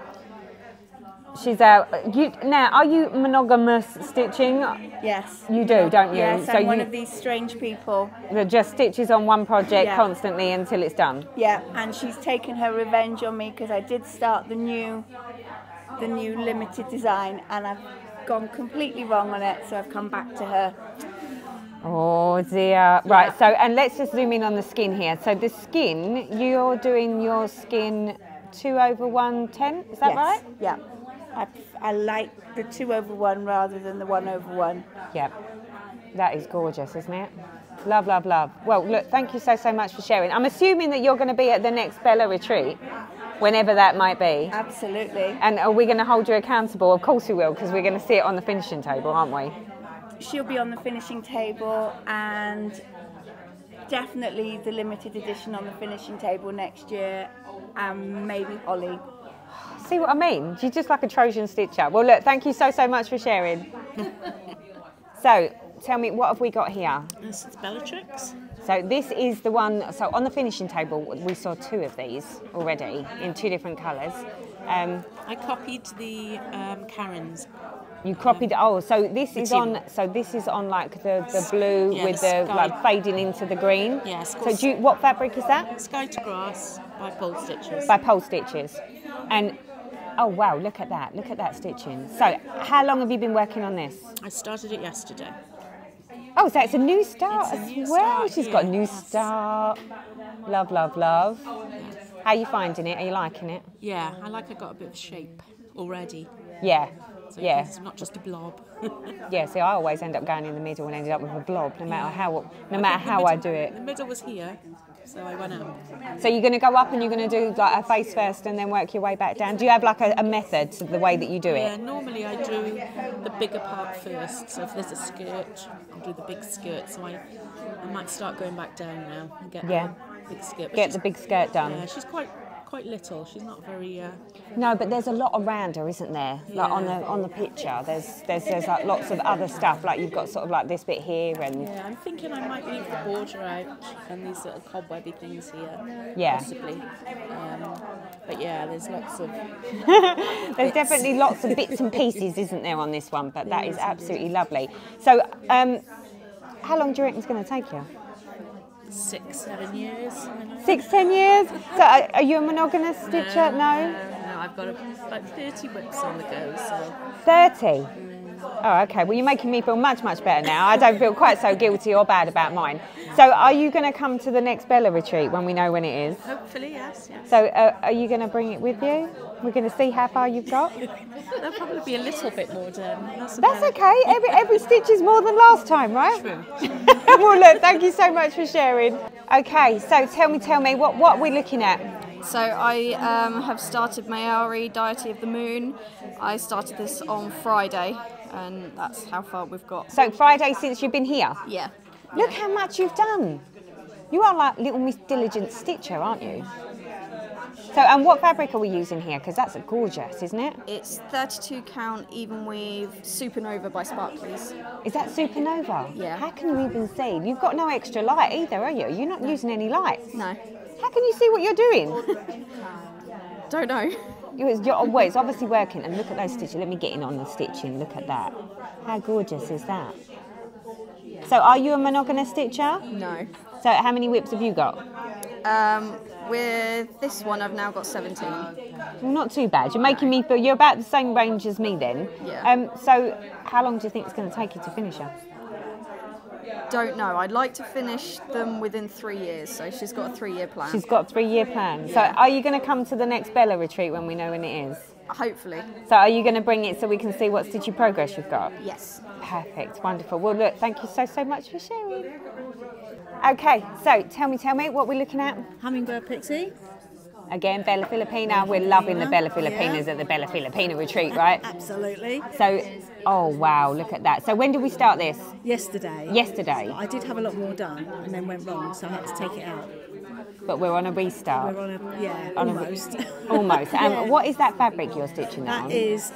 Now, are you monogamous stitching? Yes. You do, don't you? Yes, so I'm one of these strange people. That just stitches on one project Yeah. constantly until it's done. Yeah, and she's taken her revenge on me because I did start the new limited design and I've gone completely wrong on it, so I've come back to her. Oh dear. Right, so, and let's just zoom in on the skin here. So the skin, you're doing your skin 2/110, is that right? Yeah. I like the 2/1 rather than the 1/1. Yeah. That is gorgeous, isn't it? Love, love, love. Well, look, thank you so much for sharing. I'm assuming that you're going to be at the next Bella retreat, whenever that might be. Absolutely. And are we going to hold you accountable? Of course we will, because we're going to see it on the finishing table, aren't we? She'll be on the finishing table and definitely the limited edition on the finishing table next year, and maybe Holly. See what I mean? She's just like a Trojan stitcher. Well, look, thank you so much for sharing. So, tell me, what have we got here? This is Bellatrix. So this is the one, so on the finishing table, we saw 2 of these already in 2 different colours. I copied the Karen's. You copied, oh, so this is on, like the blue with the like fading into the green. Yes. So what fabric is that? Sky to Grass by Pole Stitches. By Pole Stitches. And oh wow, look at that stitching. So how long have you been working on this? I started it yesterday. Oh, so it's a new start It's a new as well. start, She's got a new yes. start. Love, love, love. Yes. How are you finding it? Are you liking it? Yeah, I got a bit of shape already. Yeah. So yeah. It's not just a blob. Yeah, see, I always end up going in the middle and ended up with a blob, no matter how I do it. The middle was here, so I went up. So you're going to go up and you're going to do like a face first and then work your way back down. Do you have like a method to the way that you do it? Yeah, normally I do the bigger part first. So if there's a skirt, I'll do the big skirt. So I might start going back down now and get the big skirt. Get the big skirt done. Yeah, she's quite little. She's not very. No, but there's a lot around her, isn't there? Like on the picture, there's like lots of other stuff. Like you've got sort of like this bit here and. Yeah, I'm thinking I might leave the border out and these little cobwebby things here. Yeah. Possibly. But yeah, there's lots of. There's definitely lots of bits and pieces, isn't there, on this one? But that is absolutely lovely. So, how long do you reckon it's going to take you? 6-7 years. 6-10 years? So are you a monogamous stitcher? No? No, I've got about 30 whips on the go, so. 30? Oh, okay. Well, you're making me feel much, much better now. I don't feel quite so guilty or bad about mine. So are you going to come to the next Bella retreat when we know when it is? Hopefully, yes. So are you going to bring it with you? We're going to see how far you've got? There'll probably be a little bit more done. That's okay. Every stitch is more than last time, right? True. Well, look, thank you so much for sharing. Okay, so tell me, what are we looking at? So I have started Mayari, Deity of the Moon. I started this on Friday, and that's how far we've got. So Friday since you've been here? Yeah. Look how much you've done. You are like little Miss Diligent Stitcher, aren't you? So, and what fabric are we using here? Because that's gorgeous, isn't it? It's 32 count even with Supernova by Sparkleys. Is that Supernova? Yeah. How can you even see? You've got no extra light either, are you? You're not using any lights. No. How can you see what you're doing? Don't know. Well, it's obviously working. And look at those stitches. Let me get in on the stitching. Look at that. How gorgeous is that? So are you a monogamous stitcher? No. So how many whips have you got? With this one, I've now got 17. Well, not too bad. You're making me feel you're about the same range as me then. Yeah. So how long do you think it's going to take you to finish her? Don't know. I'd like to finish them within 3 years, so she's got a 3-year plan. She's got a 3-year plan. So are you going to come to the next Bella retreat when we know when it is? Hopefully. So are you going to bring it so we can see what stitchy progress you've got? Yes. Perfect. Wonderful. Well, look, thank you so much for sharing. Okay, so tell me what we're looking at. Hummingbird Pixie. Again, Bella Filipina. We're loving the Bella Filipinas at the Bella Filipina retreat, right? Absolutely. So, oh wow, look at that. So when did we start this? Yesterday. Yesterday. I did have a lot more done and then went wrong, so I had to take it out. but we're on a restart. We're on a, yeah, On almost. Almost. And Yeah. what is that fabric you're stitching that on? That is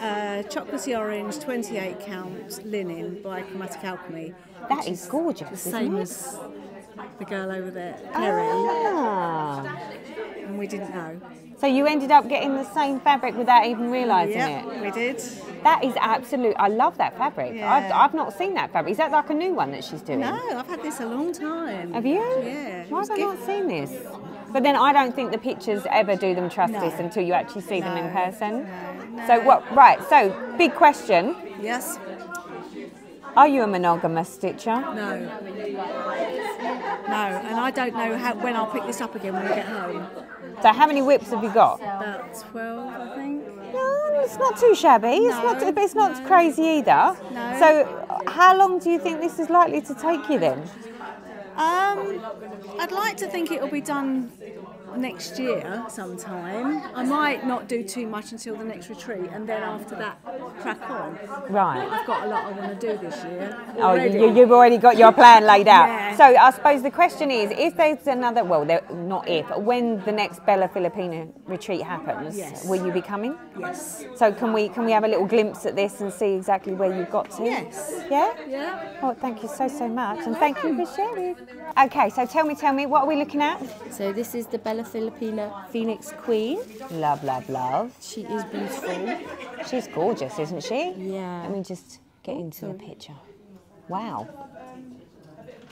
chocolatey orange 28 count linen by Chromatic Alchemy. That which is gorgeous, The isn't same it? as the girl over there, Kerry, Ah. and we didn't know. So you ended up getting the same fabric without even realising Yep, it? we did. That is absolute. I love that fabric. Yeah. I've not seen that fabric. Is that like a new one that she's doing? No, I've had this a long time. Have you? Yeah. Why have I not seen this? But then I don't think the pictures ever do them justice until you actually see them in person. No. So what? Right. So big question. Yes. Are you a monogamous stitcher? No. No, and I don't know when I'll pick this up again when we get home. So how many whips have you got? About 12, I think. No, it's not too shabby. It's not crazy either. No. So how long do you think this is likely to take you then? I'd like to think it'll be done next year sometime. I might not do too much until the next retreat, and then after that, crack on. Right. I've got a lot I want to do this year. Oh, already. you've already got your plan laid out. Yeah. So I suppose the question is, if there's another, well, not if, when the next Bella Filipina retreat happens, Yes. will you be coming? Yes. So can we have a little glimpse at this and see exactly where you've got to? Yes. Yeah? Yeah. Oh, thank you so much, and thank you for sharing. Okay, so tell me, what are we looking at? So this is the Bella Filipina Phoenix Queen. Love, love, love. She is beautiful. She's gorgeous, isn't she? Yeah. Let me just get into the picture. Wow.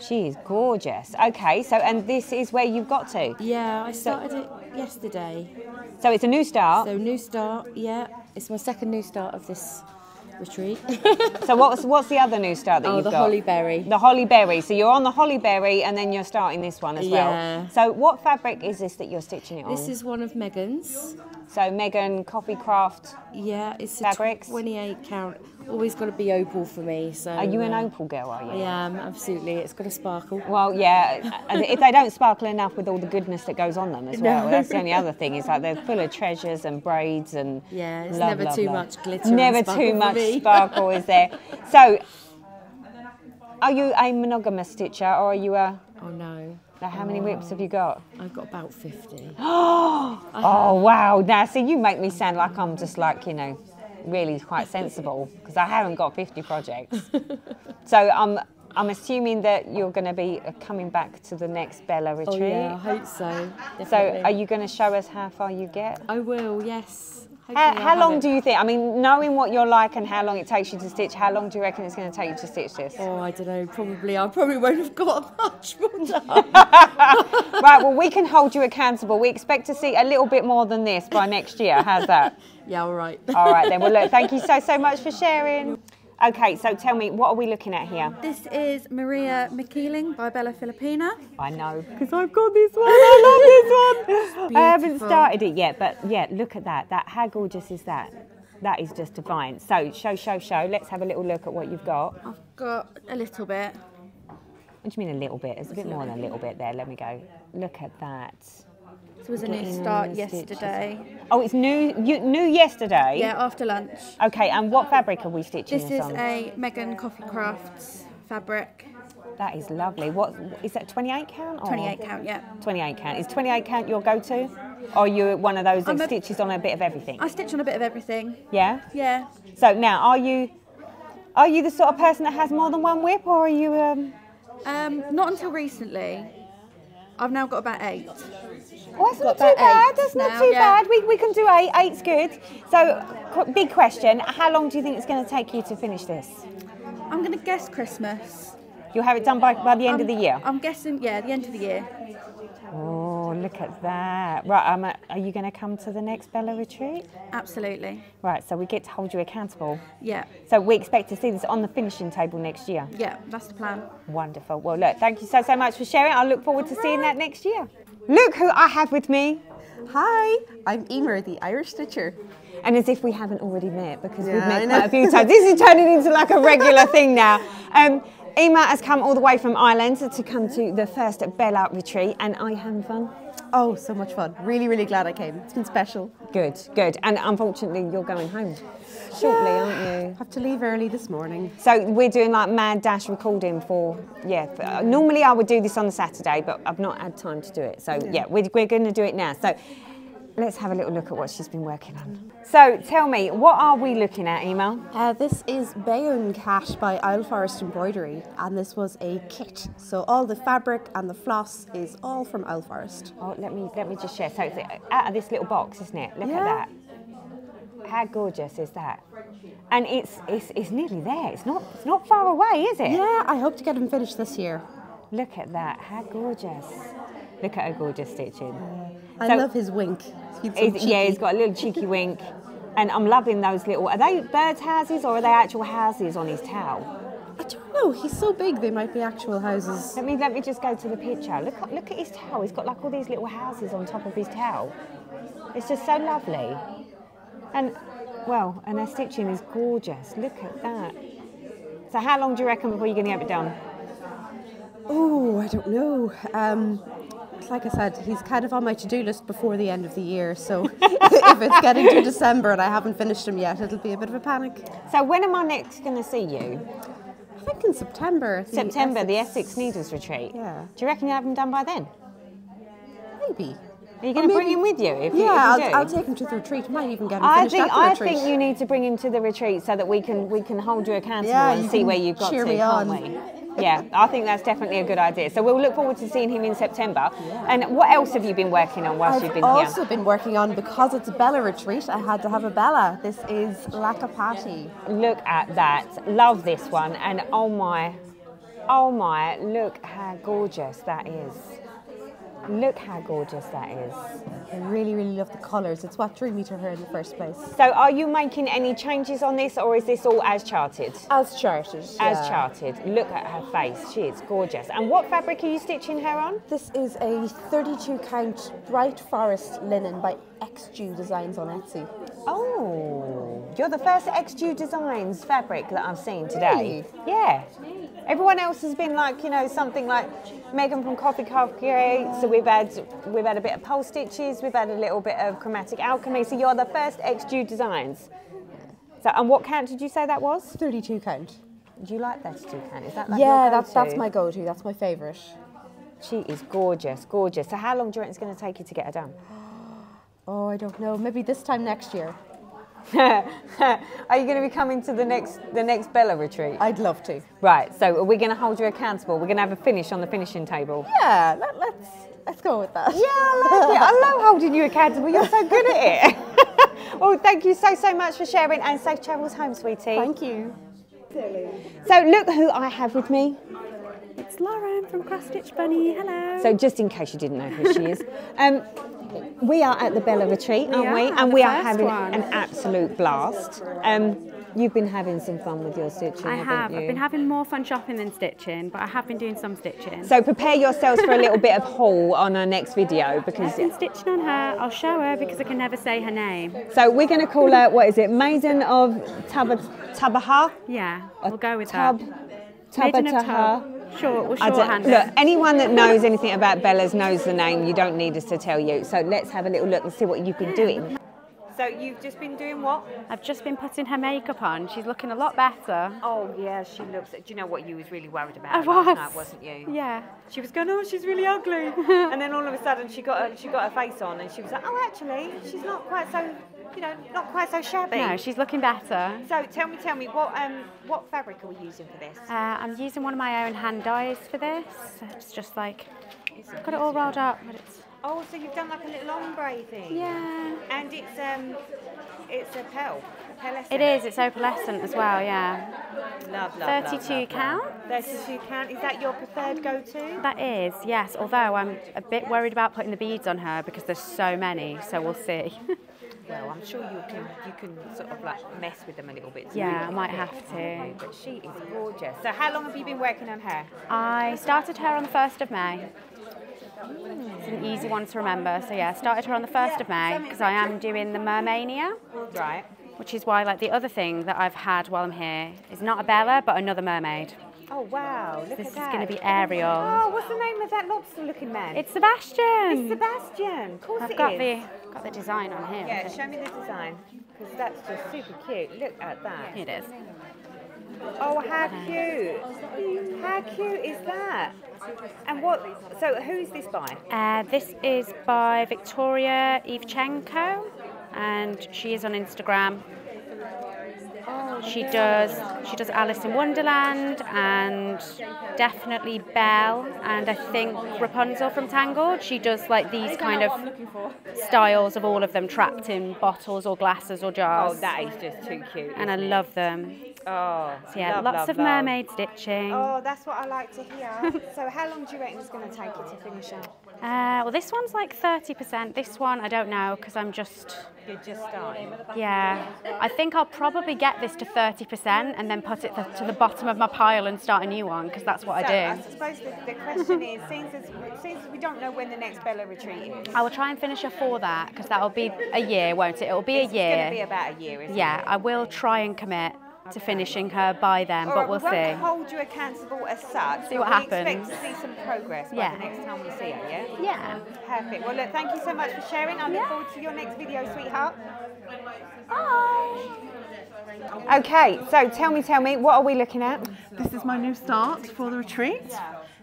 She is gorgeous. Okay, so, and this is where you've got to? Yeah, I started it yesterday. So it's a new start? So new start, yeah. It's my second new start of this retreat. So what's the other new start that you've got? The Holly Berry. The Holly Berry. So you're on the Holly Berry and then you're starting this one as well. Yeah. So what fabric is this that you're stitching it on? This is one of Megan's. So Megan Coffee Craft. Yeah, it's fabrics. A 28 count. Always got to be opal for me. So. Are you an opal girl? Are you? I am, absolutely. It's got to sparkle. Well, yeah. And if they don't sparkle enough with all the goodness that goes on them as well, that's the only other thing. Is like they're full of treasures and braids and yeah, it's love, never love, too love. much glitter. Never and too much me. sparkle, is there? So, are you a monogamous stitcher or are you a? Oh no. Now, how many whips have you got? I've got about 50. Oh wow! Now, see, you make me sound like I'm just like, you know, really quite sensible because I haven't got 50 projects. So I'm assuming that you're going to be coming back to the next Bella retreat. Oh yeah, I hope so. So Definitely. are you going to show us how far you get? I will, yes. How long do you think? I mean, knowing what you're like and how long it takes you to stitch, how long do you reckon it's going to take you to stitch this? Oh, I don't know. I probably won't have got much more done. Right, well, we can hold you accountable. We expect to see a little bit more than this by next year. How's that? Yeah, all right. All right, then. Well, look, thank you so much for sharing. Okay, so tell me, what are we looking at here? This is Maria McKeeling by Bella Filipina. I know, because I've got this one. I love this one. I haven't started it yet, but yeah, look at that. How gorgeous is that? That is just divine. So, show. Let's have a little look at what you've got. I've got a little bit. What do you mean a little bit? There's a bit more than a little bit there. Let me go. Look at that. This was a new start yesterday. Oh, it's new yesterday? Yeah, after lunch. Okay, and what fabric are we stitching This this is on? a Megan Coffee Crafts fabric. That is lovely. What is that, 28 count? Or? 28 count, yeah. 28 count. Is 28 count your go-to? Or are you one of those that stitches on a bit of everything? I stitch on a bit of everything. Yeah? Yeah. So now, are you the sort of person that has more than one whip, or are you... Not until recently. I've now got about 8. Oh, that's not too bad. That's not too bad. We can do 8. 8's good. So, big question. How long do you think it's going to take you to finish this? I'm going to guess Christmas. You'll have it done by the end of the year? I'm guessing, yeah, the end of the year. Oh, look at that. Right, are you going to come to the next Bella retreat? Absolutely. Right, so we get to hold you accountable. Yeah. So we expect to see this on the finishing table next year? Yeah, that's the plan. Wonderful. Well, look, thank you so much for sharing. I look forward to seeing that next year. Look who I have with me. Hi, I'm Emer, the Irish stitcher. And as if we haven't already met, because we've met quite a few times. This is turning into like a regular thing now. Emma has come all the way from Ireland to come to the first Bella retreat, and are you having fun? Oh, so much fun. Really, really glad I came. It's been special. Good, good. And unfortunately, you're going home shortly, aren't you? Have to leave early this morning. So we're doing like mad dash recording for, normally I would do this on the Saturday, but I've not had time to do it. So yeah, we're going to do it now. So let's have a little look at what she's been working on. So tell me, what are we looking at, Emma? This is Bayonne Cat by Isle Forest Embroidery, and this was a kit. So all the fabric and the floss is all from Isle Forest. Oh, let me just share. So it's out of this little box, isn't it? Look at that. How gorgeous is that? And it's nearly there. It's not far away, is it? Yeah, I hope to get them finished this year. Look at that. How gorgeous. Look at her gorgeous stitching. I love his wink. He's got a little cheeky wink. And I'm loving those little, are they birds' houses or are they actual houses on his towel? I don't know, he's so big they might be actual houses. Let me just go to the picture. Look at his towel. He's got like all these little houses on top of his towel. It's just so lovely. And, well, and her stitching is gorgeous. Look at that. So how long do you reckon before you're going to get it done? Oh, I don't know. Like I said, he's kind of on my to-do list before the end of the year, so if it's getting to December and I haven't finished him yet, it'll be a bit of a panic. So when am I next going to see you? I think in September. The Essex Needles Retreat? Yeah. Do you reckon you have him done by then? Maybe. Are you going to bring him with you? If you do? I'll take him to the retreat. Might even get him finished at the retreat. I think you need to bring him to the retreat so that we can hold you accountable and see where you've got to, can't we? Yeah, I think that's definitely a good idea. So we'll look forward to seeing him in September. Yeah. And what else have you been working on whilst you've been here? I've also been working on, because it's a Bella retreat, I had to have a Bella. This is Lakapati. Look at that. Love this one. And oh my, look how gorgeous that is. Look how gorgeous that is. I really, really love the colours. It's what drew me to her in the first place. So are you making any changes on this, or is this all as charted? As charted. As charted. Look at her face. She is gorgeous. And what fabric are you stitching her on? This is a 32 count bright forest linen by XJew Designs on Etsy. Oh, you're the first XJew Designs fabric that I've seen today. Really? Yeah. Everyone else has been like, something like Megan from Coffee Creates. So we've had a bit of pole stitches, we've had a little bit of chromatic alchemy. So you're the first XJew Designs. So, and what count did you say that was? 32 count. Do you like 32 count? Is that like your go-to? that's my go-to. That's my favourite. She is gorgeous, gorgeous. So how long do you reckon it's going to take you to get her done? Oh, I don't know. Maybe this time next year. Are you going to be coming to the next Bella retreat? I'd love to. Right, so are we going to hold you accountable? We're going to have a finish on the finishing table? Yeah, let's go with that. Yeah, I like it. I love holding you accountable. You're so good at it. Well, thank you so much for sharing, and safe travels home, sweetie. Thank you. So look who I have with me. It's Lauren from Cross Stitch Bunny. Hello. So just in case you didn't know who she is. We are at the Bella retreat, aren't we? And we are having an absolute blast. You've been having some fun with your stitching, I have. You? I've been having more fun shopping than stitching, but I have been doing some stitching. So prepare yourselves for a little bit of haul on our next video, because I've been stitching on her. I'll show her because I can never say her name. So we're going to call her, what is it, Maiden of Tabaha? Yeah, we'll go with that. Maiden of Tub. Sure, we'll shorthand it. Look, anyone that knows anything about Bella's knows the name. You don't need us to tell you. So let's have a little look and see what you've been doing. So you've just been doing what? I've just been putting her makeup on. She's looking a lot better. Oh yeah, she looks. Do you know what you was really worried about I last was. night, wasn't you? Yeah. She was going, oh, she's really ugly, and then all of a sudden she got her face on, and she was like, oh, actually, she's not quite so, not quite so shabby. No, she's looking better. So tell me, what fabric are we using for this? I'm using one of my own hand dyes for this. It's just like, got it all rolled up, but it's. Oh, so you've done like a little ombre thing. Yeah. And it's a pearlescent. It is. It's opalescent as well. Yeah. Love. 32 count. 32 count. Is that your preferred go-to? That is, yes. Although I'm a bit worried about putting the beads on her because there's so many. So we'll see. Well, I'm sure you can sort of like mess with them a little bit. Yeah, I might have to. But she is gorgeous. So how long have you been working on her? I started her on the 1st of May. It's an easy one to remember. So yeah, started her on the 1st of May because I am doing the Mermania. Right. Which is why, like, the other thing that I've had while I'm here is not a Bella, but another mermaid. Oh wow, look This at is that. going to be Ariel. Oh, what's the name of that lobster-looking man? It's Sebastian. It's Sebastian. Of course I've it got is. got the design on here. Yeah, show me the design, because that's just super cute. Look at that. It is. Oh, how cute. How cute is that? And what, so who's this by? This is by Victoria Evchenko, and she is on Instagram. She does Alice in Wonderland and definitely Belle and I think Rapunzel from Tangled. She does like these kind of styles of all of them trapped in bottles or glasses or jars. Oh, that is just too cute. And I love them. Oh, so yeah, love, lots love, of love. mermaid stitching. Oh, that's what I like to hear. So how long do you reckon it's going to take you to finish up? Well, this one's like 30%. This one, I don't know, because I'm just... You're just starting? Yeah. I think I'll probably get this to 30% and then put it to the bottom of my pile and start a new one, because that's what I do. I suppose the question is, since we don't know when the next Bella retreat is... I will try and finish her for that, because that'll be a year, won't it? It'll be a year. It's going to be about a year, isn't it? Yeah, I will try and commit to finishing her by then, but we'll see. We won't hold you accountable as such. See what we happens. expect to see some progress by Yeah. the next time we see her, yeah? Yeah. Perfect. Well, look, thank you so much for sharing. I look forward to your next video, sweetheart. Bye. Okay, so tell me, what are we looking at? This is my new start for the retreat.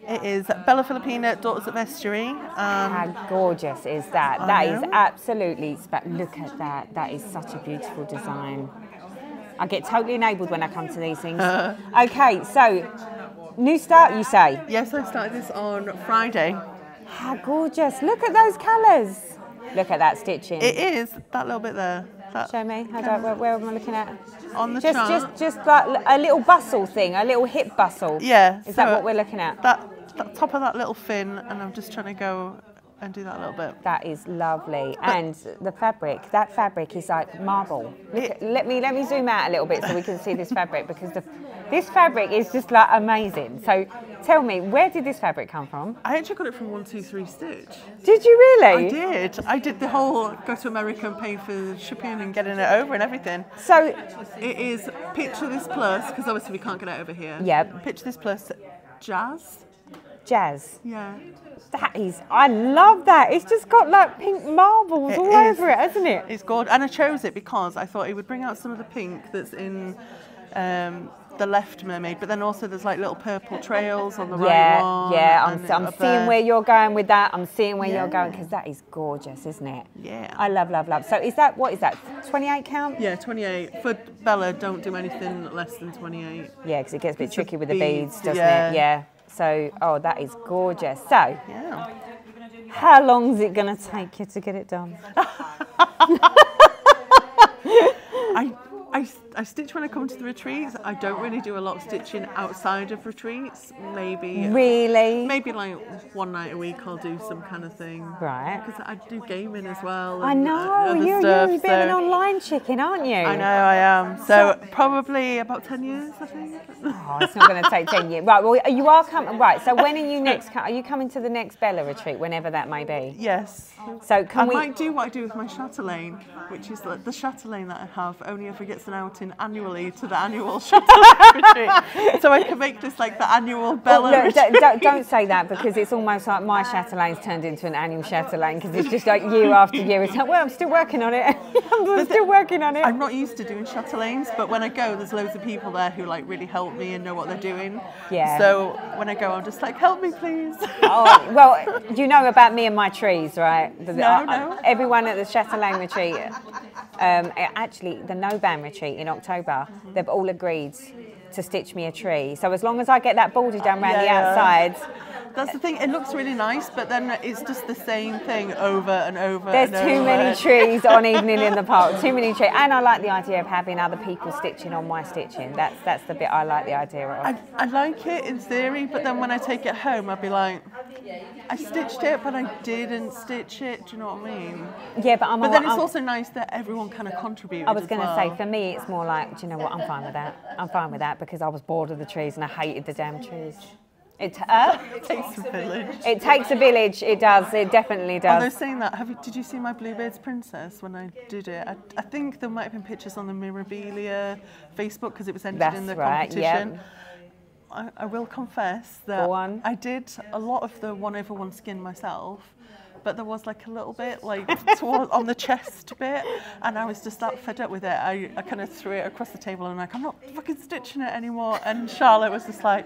It is Bella Filipina, Daughters of Estuary. How gorgeous is that? That is absolutely, look at that. That is such a beautiful design. I get totally enabled when I come to these things. Okay, so new start, you say? Yes, I started this on Friday. How gorgeous. Look at those colours. Look at that stitching. It is, that little bit there. Show me. Where am I looking at? On the chart. Just like a little bustle thing, a little hip bustle. Yeah. Is that what we're looking at? That top of that little fin, and I'm just trying to go and do that a little bit. That is lovely. And the fabric, that fabric is like marble. Let me zoom out a little bit so we can see this fabric, because this fabric is just like amazing. So tell me, where did this fabric come from? I actually got it from 123 Stitch. Did you really? I did. I did the whole go to America and pay for the shipping and getting it over and everything. So it is picture this plus, because obviously we can't get it over here. Yep. Picture this plus jazz. Jazz. Yeah. That is, I love that. It's just got like pink marbles all over it, hasn't it? It's gorgeous. And I chose it because I thought it would bring out some of the pink that's in the left mermaid, but then also there's like little purple trails on the right one. Yeah, I'm seeing where you're going with that. I'm seeing where you're going, because that is gorgeous, isn't it? Yeah. I love, love, love. So is that, what is that, 28 count? Yeah, 28. For Bella, don't do anything less than 28. Yeah, because it gets a bit tricky with the beads, doesn't yeah. it? Yeah. So, oh, that is gorgeous. So, how long is it going to take you to get it done? I stitch when I come to the retreats. I don't really do a lot of stitching outside of retreats. Maybe maybe like one night a week I'll do some kind of thing. Right. Because I do gaming as well. I And, know, you're a bit of an online chicken, aren't you? I know I am. So probably about 10 years, I think. Oh, it's not going to take 10 years. Right, well, you are coming. Right, so when are you next? Are you coming to the next Bella retreat, whenever that may be? Yes. So I might do what I do with my chatelaine, which is like the chatelaine that I have only ever gets an outing annually to the annual chatelaine retreat. So I can make this like the annual Bella retreat. Don't say that, because it's almost like my chatelaine's turned into an annual chatelaine, because it's just like year after year. It's like, well, I'm still working on it. I'm still working on it. I'm not used to doing chatelaines, but when I go, there's loads of people there who like really help me and know what they're doing. Yeah. So when I go, I'm just like, help me, please. Oh, well, you know about me and my trees, right? No. Everyone at the Chatelaine retreat, actually the No Ban retreat in October, they've all agreed to stitch me a tree. So as long as I get that border done around the outsides. That's the thing, it looks really nice, but then it's just the same thing over and over. There's too many trees on Evening in the Park, too many trees. And I like the idea of having other people stitching on my stitching. That's the bit I like the idea of. I like it in theory, but then when I take it home, I'd be like, I stitched it, but I didn't stitch it. Do you know what I mean? Yeah, but then it's also nice that everyone kind of contributed. I was going to say, for me, it's more like, do you know what? I'm fine with that. I'm fine with that, because I was bored of the trees and I hated the damn trees. It takes a village. It takes a village. It does. It definitely does. Although saying that, did you see my Bluebeard's Princess when I did it? I think there might have been pictures on the Mirabilia Facebook, because it was entered in the competition. Yep. I will confess that I did a lot of the 1/1 skin myself, but there was like a little bit like on the chest bit, and I was just that fed up with it. I kind of threw it across the table and I'm like, I'm not fucking stitching it anymore. And Charlotte was just like,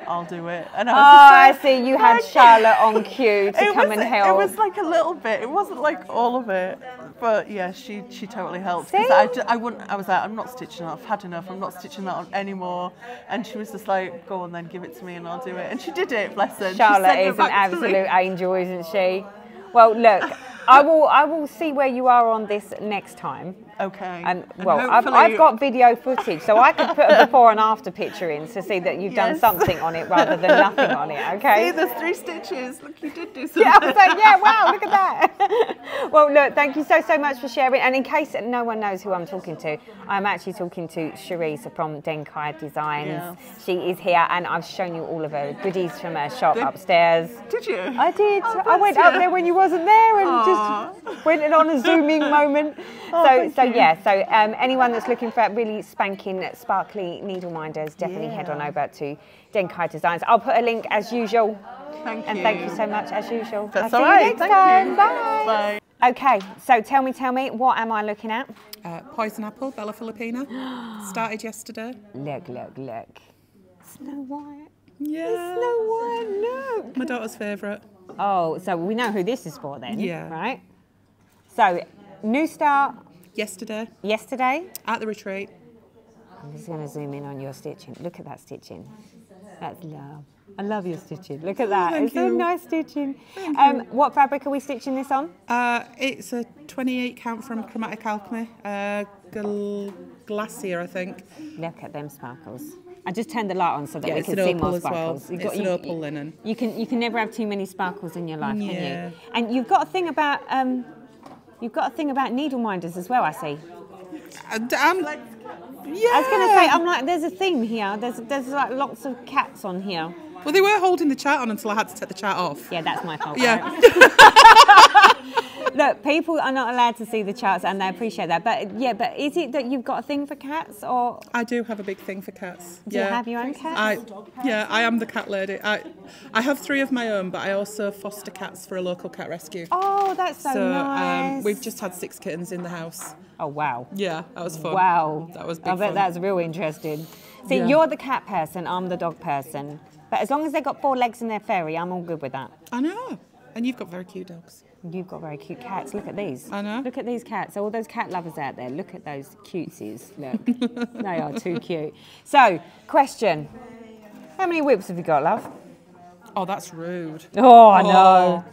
I'll do it. And I was I see. You had Charlotte on cue to come and help. It was like a little bit. It wasn't like all of it. But yeah, she totally helped. Because I was like, I'm not stitching it. I've had enough. I'm not stitching that on anymore. And she was just like, go on then, give it to me and I'll do it. And she did it, bless her. Charlotte is an absolute angel, isn't she? Well, look, I will see where you are on this next time. Okay. And well, I've got video footage, so I could put a before and after picture in to see that you've done something on it rather than nothing on it. Okay. See, there's 3 stitches. Look, you did do something. Yeah, I was like, yeah, wow, look at that. Well, look, thank you so much for sharing. And in case no one knows who I'm talking to, I'm actually talking to Teresa from Denkai Designs. Yeah. She is here, and I've shown you all of her goodies from her shop upstairs. Did you? I did. I went up there when you wasn't there and just went in on a zooming moment. So anyone that's looking for really spanking, sparkly needle minders, definitely head on over to Denkai Designs. I'll put a link as usual. Thank you. And thank you so much as usual. That's I'll all see right. you next time. You. Bye. Bye. Okay, so tell me, what am I looking at? Poison apple, Bella Filipina. Started yesterday. Look. Snow White. Yeah. Snow White, look. My daughter's favourite. Oh, so we know who this is for then. Yeah. Right? So, new start. Yesterday. At the retreat. I'm just going to zoom in on your stitching. Look at that stitching. That's love. I love your stitching. Look at that. It's so nice stitching. What fabric are we stitching this on? It's a 28 count from Chromatic Alchemy. Glacier, I think. Look at them sparkles. I just turned the light on so that we can see more Well. sparkles. It's an opal linen. You can never have too many sparkles in your life, can Yeah. you? And you've got a thing about needle minders as well, I see. Yeah. I was going to say, I'm like, there's a theme here. There's like lots of cats on here. Well, they were holding the chart on until I had to take the chart off. Yeah, that's my fault. Yeah. Right? Look, people are not allowed to see the charts, and they appreciate that. But is it that you've got a thing for cats, or? I do have a big thing for cats. Do you have your own cats? I am the cat lady. I have 3 of my own, but I also foster cats for a local cat rescue. Oh, that's so nice. We've just had 6 kittens in the house. Oh, wow. Yeah, that was fun. Wow. That was big I bet fun. that's real interesting. See, you're the cat person, I'm the dog person. But as long as they've got 4 legs and they're furry, I'm all good with that. I know. And you've got very cute dogs. You've got very cute cats. Look at these. I know. Look at these cats. All those cat lovers out there, look at those cutesies. Look, they are too cute. So, question. How many whips have you got, love? Oh, that's rude. Oh, I know.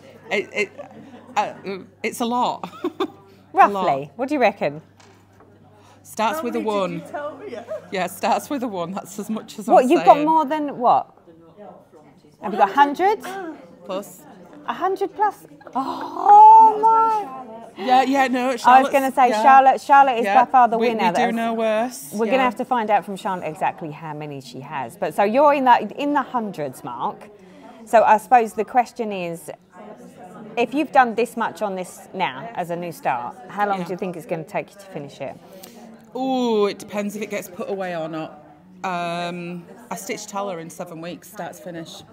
It's a lot. Roughly. What do you reckon? Starts with a 1. Yeah, starts with a 1. That's as much as what, I'm you've saying. got more than what? Have you got 100? Plus. 100 plus? Oh my! Yeah, no. I was going to say Charlotte is by far the winner. We do know worse. We're going to have to find out from Charlotte exactly how many she has. But so you're in the hundreds mark. So I suppose the question is, if you've done this much on this now as a new start, how long do you think it's going to take you to finish it? Oh, it depends if it gets put away or not. I stitched Tala in 7 weeks, start to finish.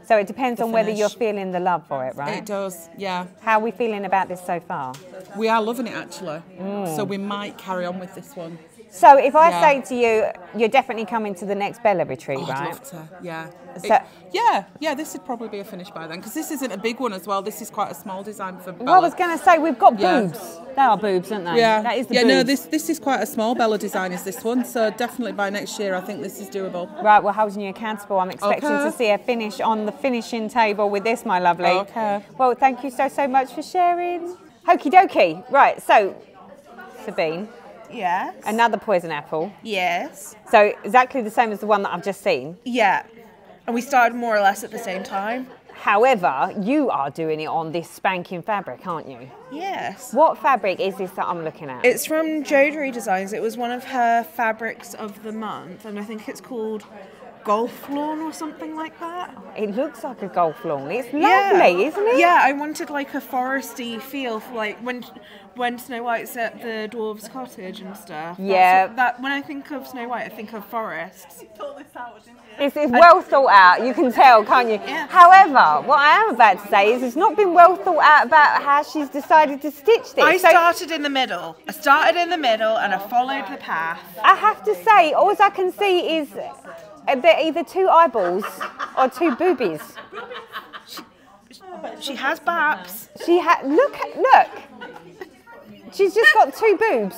So it depends on whether you're feeling the love for it, right? It does, yeah. How are we feeling about this so far? We are loving it, actually. So we might carry on with this one. So if I say to you, you're definitely coming to the next Bella retreat, right? I'd love to, yeah. So, this would probably be a finish by then, because this isn't a big one as well. This is quite a small design for Bella. Well, I was going to say, we've got boobs. They are boobs, aren't they? Yeah, that is the boobs. no, this is quite a small Bella design, is this one. So definitely by next year, I think this is doable. Right, we're holding you accountable. I'm expecting to see a finish on the finishing table with this, my lovely. Okay. Well, thank you so much for sharing. Okie dokie. Right, so, Sabine. Yes. Another poison apple. Yes. So exactly the same as the one that I've just seen. Yeah. And we started more or less at the same time. However, you are doing it on this spanking fabric, aren't you? Yes. What fabric is this that I'm looking at? It's from Jodery Designs. It was one of her fabrics of the month, and I think it's called golf lawn or something like that. It looks like a golf lawn. It's lovely, isn't it? Yeah, I wanted like a foresty feel for like when Snow White's at the dwarves' cottage and stuff. Yeah. When I think of Snow White, I think of forests. It's well thought out, you can tell, can't you? Yeah. However, what I am about to say is it's not been well thought out about how she's decided to stitch this. I started in the middle. And I followed the path. I have to say, all I can see is they're either two eyeballs or two boobies. She has baps. Look. She's just got two boobs,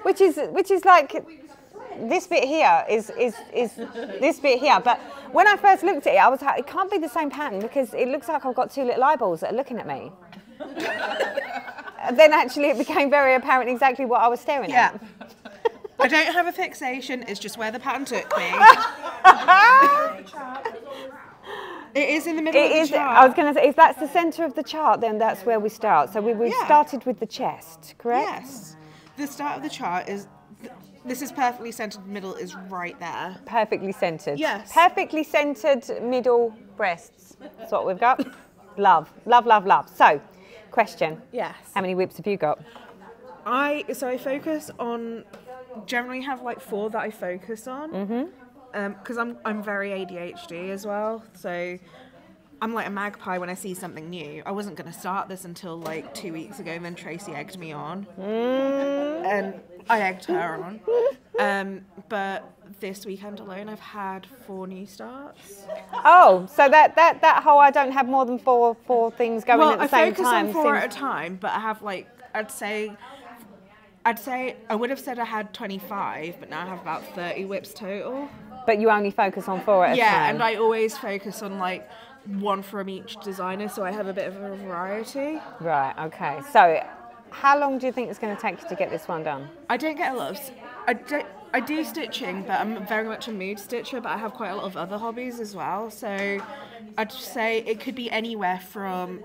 which is like this bit here is this bit here. But when I first looked at it, I was like, it can't be the same pattern because it looks like I've got two little eyeballs that are looking at me. And then actually it became very apparent exactly what I was staring at. I don't have a fixation, it's just where the pattern took me. It is in the middle of the chart. I was going to say, if that's the centre of the chart, then that's where we start. So we've started with the chest, correct? Yes. The start of the chart is, this is perfectly centred, middle is right there. Perfectly centred. Yes. Perfectly centred middle breasts. That's what we've got. Love, love, love, love. So, question. Yes. How many whips have you got? I focus on, generally have like 4 that I focus on. Mm-hmm. Because I'm very ADHD as well, so I'm like a magpie when I see something new. I wasn't going to start this until like 2 weeks ago, and then Tracy egged me on, and I egged her on. But this weekend alone, I've had 4 new starts. Oh, so that whole I don't have more than four things going at the same time. Well, I focus on 4 at a time, but I have like I'd say I would have said I had 25, but now I have about 30 whips total. But you only focus on 4 at a time? Yeah, and I always focus on like 1 from each designer, so I have a bit of a variety. Right, okay. So how long do you think it's going to take you to get this one done? I don't get a lot of... I do stitching, but I'm very much a mood stitcher, but I have quite a lot of other hobbies as well. So I'd say it could be anywhere from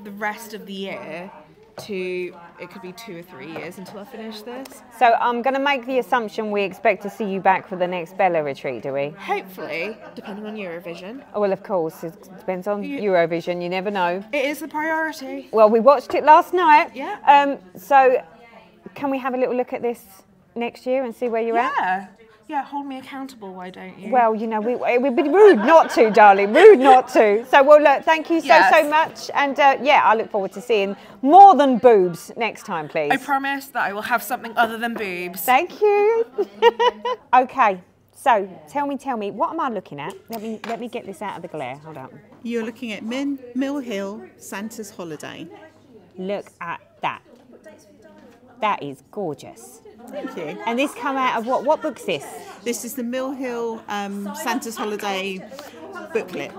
the rest of the year to it could be 2 or 3 years until I finish this. So I'm going to make the assumption we expect to see you back for the next Bella retreat, do we? Hopefully, depending on Eurovision. Oh, well, of course, it depends on Eurovision, you never know. It is the priority. Well, we watched it last night. Yeah. So can we have a little look at this next year and see where you're at? Yeah, hold me accountable, why don't you? Well, you know, it would be rude not to, darling, rude not to. So, well, look, thank you so much. And, yeah, I look forward to seeing more than boobs next time, please. I promise that I will have something other than boobs. Thank you. Okay, so tell me, what am I looking at? Let me get this out of the glare. Hold on. You're looking at Mill Hill Santa's Holiday. Look at that. That is gorgeous. Thank you. And this come out of what? What book's this? This is the Mill Hill Santa's Holiday booklet.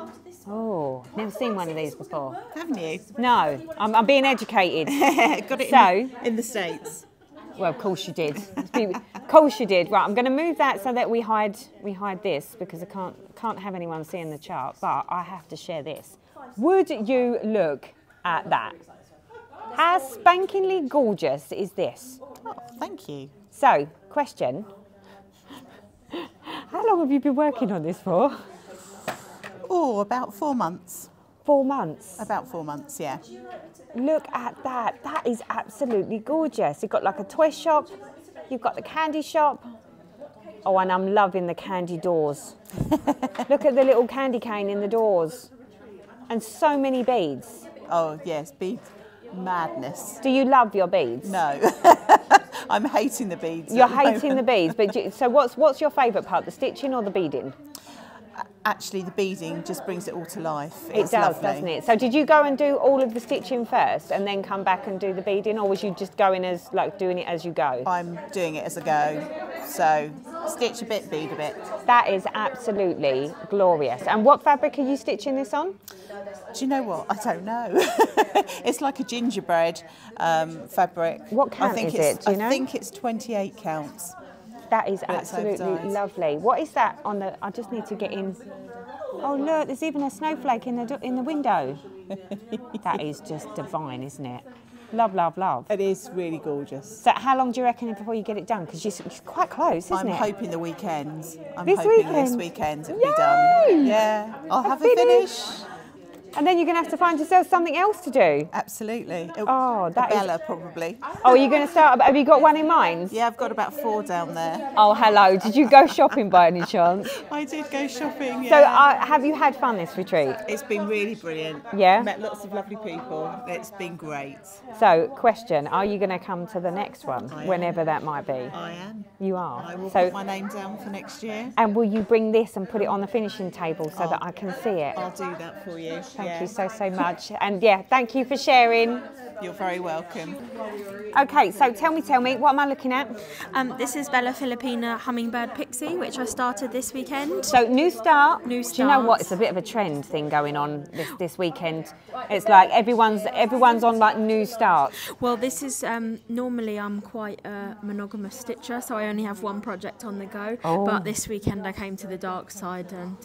Oh, never seen one of these before. Haven't you? No, I'm being educated. Got it in the States. Well, of course you did. Of course you did. Right, I'm going to move that so that we hide this because I can't have anyone seeing the chart. But I have to share this. Would you look at that? How spankingly gorgeous is this? Oh, thank you. So, question. How long have you been working on this for? Oh, about 4 months. 4 months? About 4 months, yeah. Look at that. That is absolutely gorgeous. You've got like a toy shop. You've got the candy shop. Oh, and I'm loving the candy doors. Look at the little candy cane in the doors. And so many beads. Oh, yes, beads. Madness. Do you love your beads? No. I'm hating the beads. You're hating the beads, but so what's your favourite part, the stitching or the beading? Actually, the beading just brings it all to life. It does, lovely. doesn't it? So did you go and do all of the stitching first and then come back and do the beading, or was you just going as, like, doing it as you go? I'm doing it as I go. So stitch a bit, bead a bit. That is absolutely glorious. And what fabric are you stitching this on? Do you know what? I don't know. It's like a gingerbread fabric. What count is it? Do you know? I think it's 28 counts. That is absolutely lovely. What is that on the? I just need to get in. Oh look, there's even a snowflake in the window. That is just divine, isn't it? Love, love, love. It is really gorgeous. So how long do you reckon before you get it done? Because you're quite close, isn't I'm it? hoping the weekend. I'm This hoping weekend? this weekend it'll be done. Yeah, I'll have a finish. And then you're going to have to find yourself something else to do. Absolutely. Oh, that Bella, probably. Oh, are you going to start? Have you got one in mind? Yeah, I've got about 4 down there. Oh, hello. Did you go shopping by any chance? I did go shopping, So yeah. have you had fun this retreat? It's been really brilliant. Yeah? Met lots of lovely people. It's been great. So, question, are you going to come to the next one, I whenever that might be? I am. You are? I will So, put my name down for next year. and will you bring this and put it on the finishing table so that I can see it? I'll do that for you. Thank you so much. And yeah, thank you for sharing. You're very welcome. Okay, so tell me, what am I looking at? This is Bella Filipina Hummingbird Pixie, which I started this weekend. So new start. New Do you know what? start. It's a bit of a trend thing going on this weekend. It's like everyone's on like new starts. Well, this is normally I'm quite a monogamous stitcher, so I only have one project on the go. Oh. But this weekend I came to the dark side and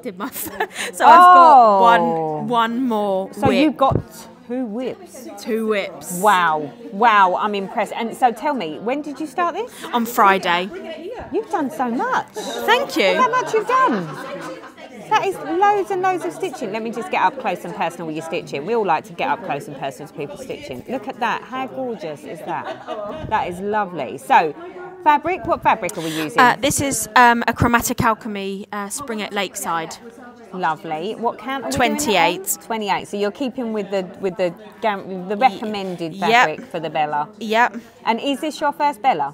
did my so I've got one more. So whip. you've got 2 whips. 2 whips. Wow, I'm impressed. And so tell me, when did you start this? On Friday. You've done so much. Thank you. Look how much you've done. That is loads and loads of stitching. Let me just get up close and personal with your stitching. We all like to get up close and personal to people stitching. Look at that. How gorgeous is that? That is lovely. So, fabric, what fabric are we using? This is a Chromatic Alchemy Spring at Lakeside. Lovely. What count are we doing 28. it on? 28. So you're keeping with the recommended fabric for the Bella. Yep. And is this your first Bella?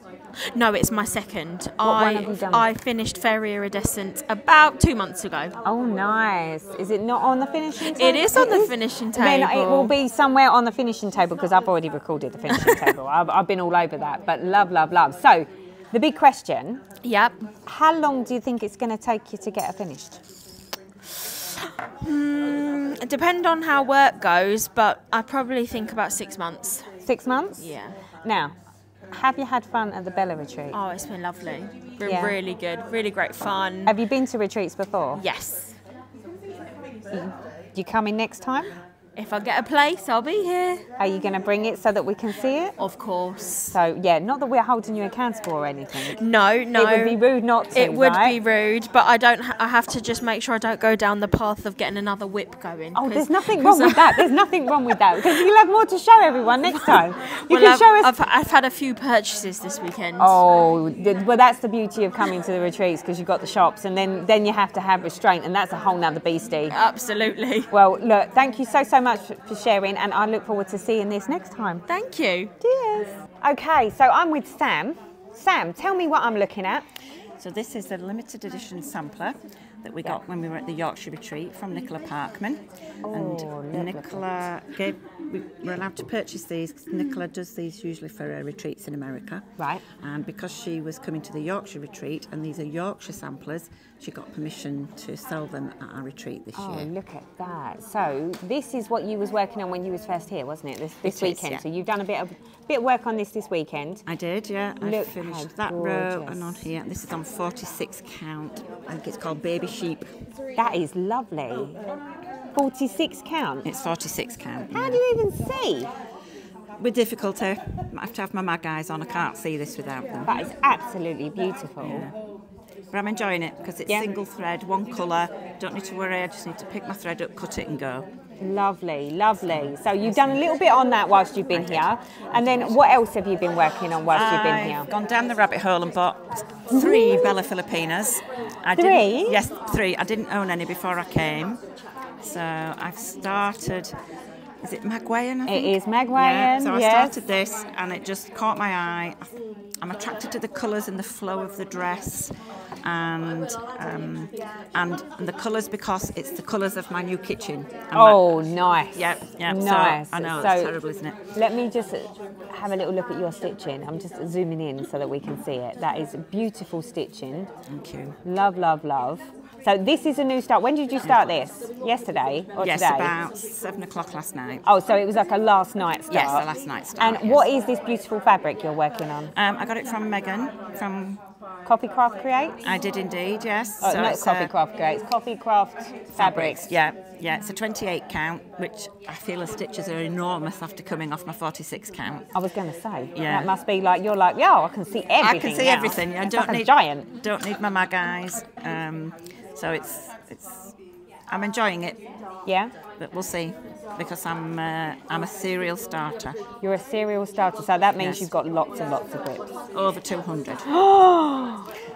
No, it's my second. What one have you done? I finished Fairy Iridescent about 2 months ago. Oh, nice. Is it not on the finishing table? It is on the finishing table. Then it will be somewhere on the finishing table because I've already recorded the finishing table. I've been all over that. But love, love, love. So, the big question. Yep. How long do you think it's going to take you to get it finished? It depends on how work goes, but I probably think about 6 months. 6 months? Yeah. Now, have you had fun at the Bella retreat? Oh, it's been lovely. Been Yeah. really good. Really great fun. Have you been to retreats before? Yes. You coming next time? If I get a place, I'll be here. Are you going to bring it so that we can see it? Of course. So, yeah, not that we're holding you accountable or anything. No. It would be rude not to, It would right? be rude, but I don't. I have to just make sure I don't go down the path of getting another whip going. Oh, there's nothing wrong with that. There's nothing wrong with that because you'll have more to show everyone next time. You can show us. I've had a few purchases this weekend. Oh, well, that's the beauty of coming to the retreats because you've got the shops and then you have to have restraint and that's a whole nother beastie. Absolutely. Well, look, thank you so much for sharing and I look forward to seeing this next time. Thank you. Cheers. Okay, so I'm with Sam. Sam, tell me what I'm looking at. So this is a limited edition sampler that we got when we were at the Yorkshire retreat from Nicola Parkman. And Nicola we were allowed to purchase these because Nicola does these usually for her retreats in America. Right. And because she was coming to the Yorkshire retreat and these are Yorkshire samplers, she got permission to sell them at our retreat this year. Oh, look at that. So this is what you was working on when you was first here, wasn't it? This weekend. Yeah. So you've done a bit of work on this weekend. I did, yeah. I Look finished how that row gorgeous. and on here. This is on 46 count. I think it's called Baby Sheep. That is lovely. 46 count? It's 46 count. How do you even see? With difficulty. I have to have my mag eyes on. I can't see this without them. That is absolutely beautiful. Yeah. But I'm enjoying it because it's single thread, one colour. Don't need to worry. I just need to pick my thread up, cut it and go. Lovely, lovely. So you've done a little bit on that whilst you've been here. And then what else have you been working on whilst you've been here? I've gone down the rabbit hole and bought 3 Bella Filipinas. Three? Yes, 3. I didn't own any before I came. So I've started... Is it Magwayan, I think? It is Magwayan, yeah, so I yes. started this and it just caught my eye. I'm attracted to the colours and the flow of the dress and the colours because it's the colours of my new kitchen. And nice. Yep. Nice. So, I know, So it's terrible, isn't it? Let me just have a little look at your stitching. I'm just zooming in so that we can see it. That is beautiful stitching. Thank you. Love, love, love. So this is a new start. When did you start this? Yesterday or yes, today? about 7 o'clock last night. Oh, so it was like a last night start? Yes, a last night start. And what is this beautiful fabric you're working on? I got it from Megan, from Coffee Craft Creates? I did indeed, yes. Oh, So not it's, Coffee Craft Creates, Coffee Craft Fabrics. Yeah, yeah. It's a 28 count, which I feel the stitches are enormous after coming off my 46 count. I was going to say, Yeah. that must be like, you're like, yeah, I can see everything I can see now. everything. I It's don't like a need giant. Don't need my mag eyes. So it's I'm enjoying it. Yeah. But we'll see, because I'm a serial starter. You're a serial starter, so that means Yes. you've got lots and lots of whips. Over 200.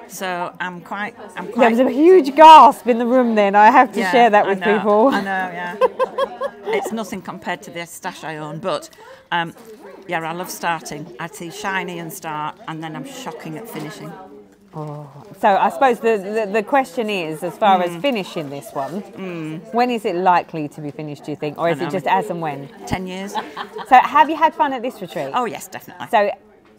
So I'm quite. There was a huge gasp in the room then. I have to Yeah, share that I with know, people. I know, yeah. It's nothing compared to the stash I own, but yeah, I love starting. I see shiny and start, and then I'm shocking at finishing. Oh. So I suppose the question is, as far as finishing this one, when is it likely to be finished, do you think? Or is it just as and when? 10 years. So have you had fun at this retreat? Oh, yes, definitely. So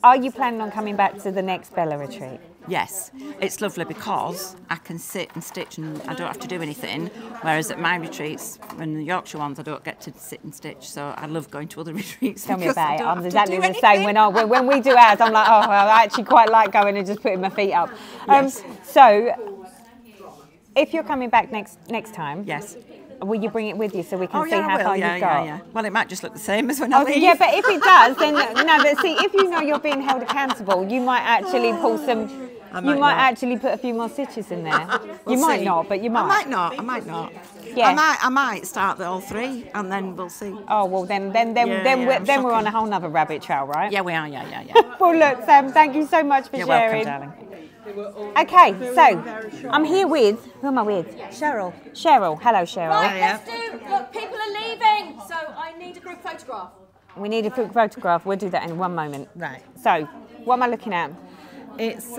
are you planning on coming back to the next Bella retreat? Yes, it's lovely because I can sit and stitch and I don't have to do anything, whereas at my retreats, and the Yorkshire ones, I don't get to sit and stitch, so I love going to other retreats. Tell me because I about it. don't I'm have to exactly do the same. When we do ours, I'm like, oh, I actually quite like going and just putting my feet up. Yes. So, if you're coming back next time, yes, will you bring it with you so we can Oh, see yeah, how I will. far Yeah, you've yeah, got? yeah. Well, it might just look the same as when I Okay, leave. yeah, but if it does, then no. But see, if you know you're being held accountable, you might actually pull some. You might actually put a few more stitches in there. We'll you might see. not, but you might. I might not. Yeah. I might start all three, and then we'll see. Oh well, then we're on a whole nother rabbit trail, right? Yeah, we are. Yeah. Well, look, Sam, thank you so much for You're sharing. welcome, darling. Okay, so I'm here with, who am I with? Cheryl. Cheryl. Hello, Cheryl. Right, let's do. Look, people are leaving, so I need a group photograph. We need a quick photograph. We'll do that in one moment. Right. So, what am I looking at? It's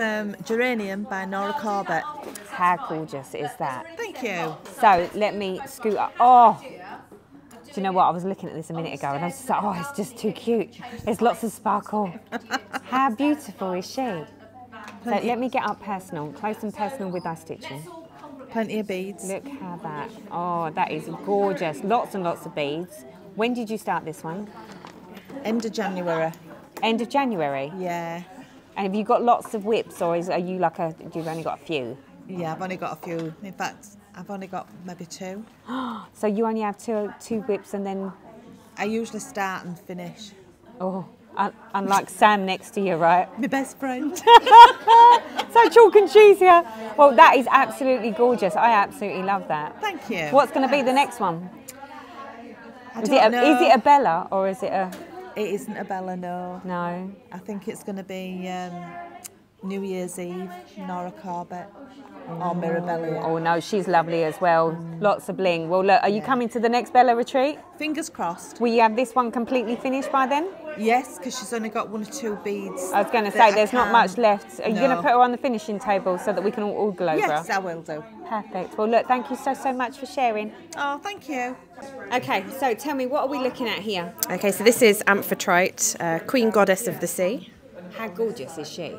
Geranium by Nora Corbett. How gorgeous is that? Thank you. So, let me scoot up. Oh! Do you know what? I was looking at this a minute ago and I was just like, oh, it's just too cute. There's lots of sparkle. How beautiful is she? So, let me get up personal, close and personal with our stitching. Plenty of beads. Look how that, oh, that is gorgeous. Lots and lots of beads. When did you start this one? End of January. End of January? Yeah. And have you got lots of whips, or are you like you've only got a few? Yeah, I've only got a few. In fact, I've only got maybe 2. So you only have two whips, and then? I usually start and finish. Oh, unlike Sam next to you, right? My best friend. So chalk and cheese here. Well, that is absolutely gorgeous. I absolutely love that. Thank you. What's going to be the next one? I don't know. Is it a Bella, or is it a? It isn't a Bella, no. No. I think it's going to be New Year's Eve, Nora Corbett, or Mirabella. Oh no, she's lovely as well. Lots of bling. Well, look, are you coming to the next Bella retreat? Fingers crossed. Will you have this one completely finished by then? Yes, because she's only got 1 or 2 beads. I was going to say, there's not much left. Are you going to No. put her on the finishing table so that we can all go over? Yes, I will do. Perfect. Well, look, thank you so much for sharing. Oh, thank you. Okay, so tell me, what are we looking at here? Okay, so this is Amphitrite, Queen Goddess of the Sea. How gorgeous is she?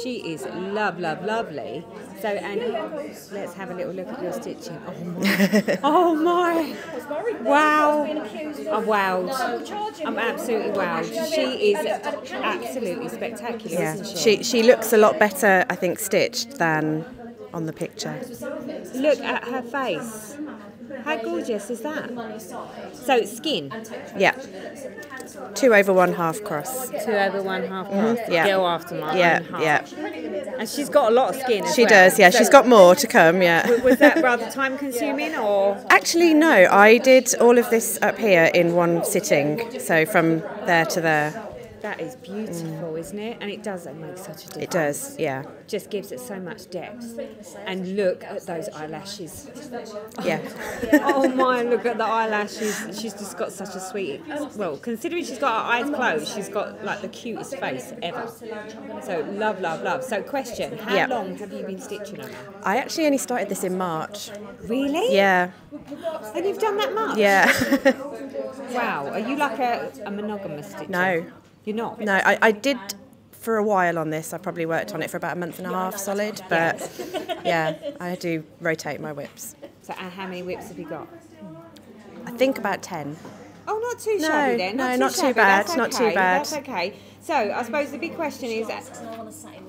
She is lovely. So, and let's have a little look at your stitching. Oh my! Wow! I'm wowed. I'm absolutely wowed. She is absolutely spectacular, Yeah, isn't she? she looks a lot better, I think, stitched than on the picture. Look at her face. How gorgeous is that? So it's skin? Yeah. 2 over 1 half cross. 2 over 1 half cross. Yeah. Go after my own heart. Yeah. And she's got a lot of skin as She well. does, yeah. So She's got more to come, yeah. Was that rather time consuming or? Actually, no. I did all of this up here in one sitting, so from there to there. That is beautiful, isn't it? And it does make such a difference. It does, yeah. Just gives it so much depth. And look at those eyelashes. Yeah. Oh my, look at the eyelashes. She's just got such a sweet, well, considering she's got her eyes closed, she's got like the cutest face ever. So love. So question, how long have you been stitching on her? I actually only started this in March. Really? Yeah. And you've done that much? Yeah. Wow. Are you like a monogamous stitcher? No. You're not? No, I did for a while on this. I probably worked on it for about 1.5 months solid, but yeah, I do rotate my whips. So how many whips have you got? I think about 10. Oh, not too shabby then. No, Not not too too shabby. bad. That's Not okay. too bad. That's okay. So I suppose the big question is,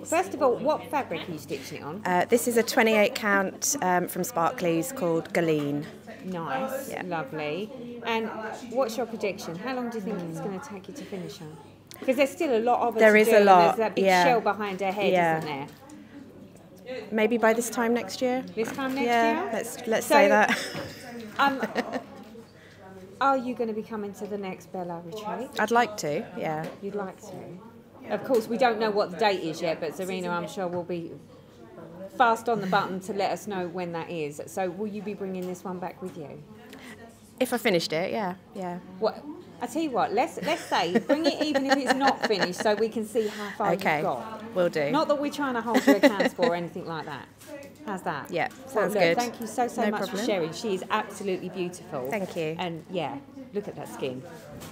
first of all, what fabric are you stitching it on? This is a 28 count from Sparkly's called Galeen. Nice, lovely. And what's your prediction? How long do you think it's going to take you to finish on? Because there's still a lot of it There to is do, a lot. And there's that big shell behind her head, isn't there? Maybe by this time next year. This time next year? Let's say that. Are you going to be coming to the next Bella retreat? I'd like to, yeah. You'd like to? Of course, we don't know what the date is yet, but Serena, I'm sure, will be fast on the button to let us know when that is. So will you be bringing this one back with you? If I finished it, yeah. What? I tell you what, let's say bring it even if it's not finished, so we can see how far you've got. Will do. Not that we're trying to hold you accountable or anything like that. How's that? Yeah, Well, sounds look, good. Thank you so No much problem. for sharing. She is absolutely beautiful. Thank you. And yeah, look at that skin.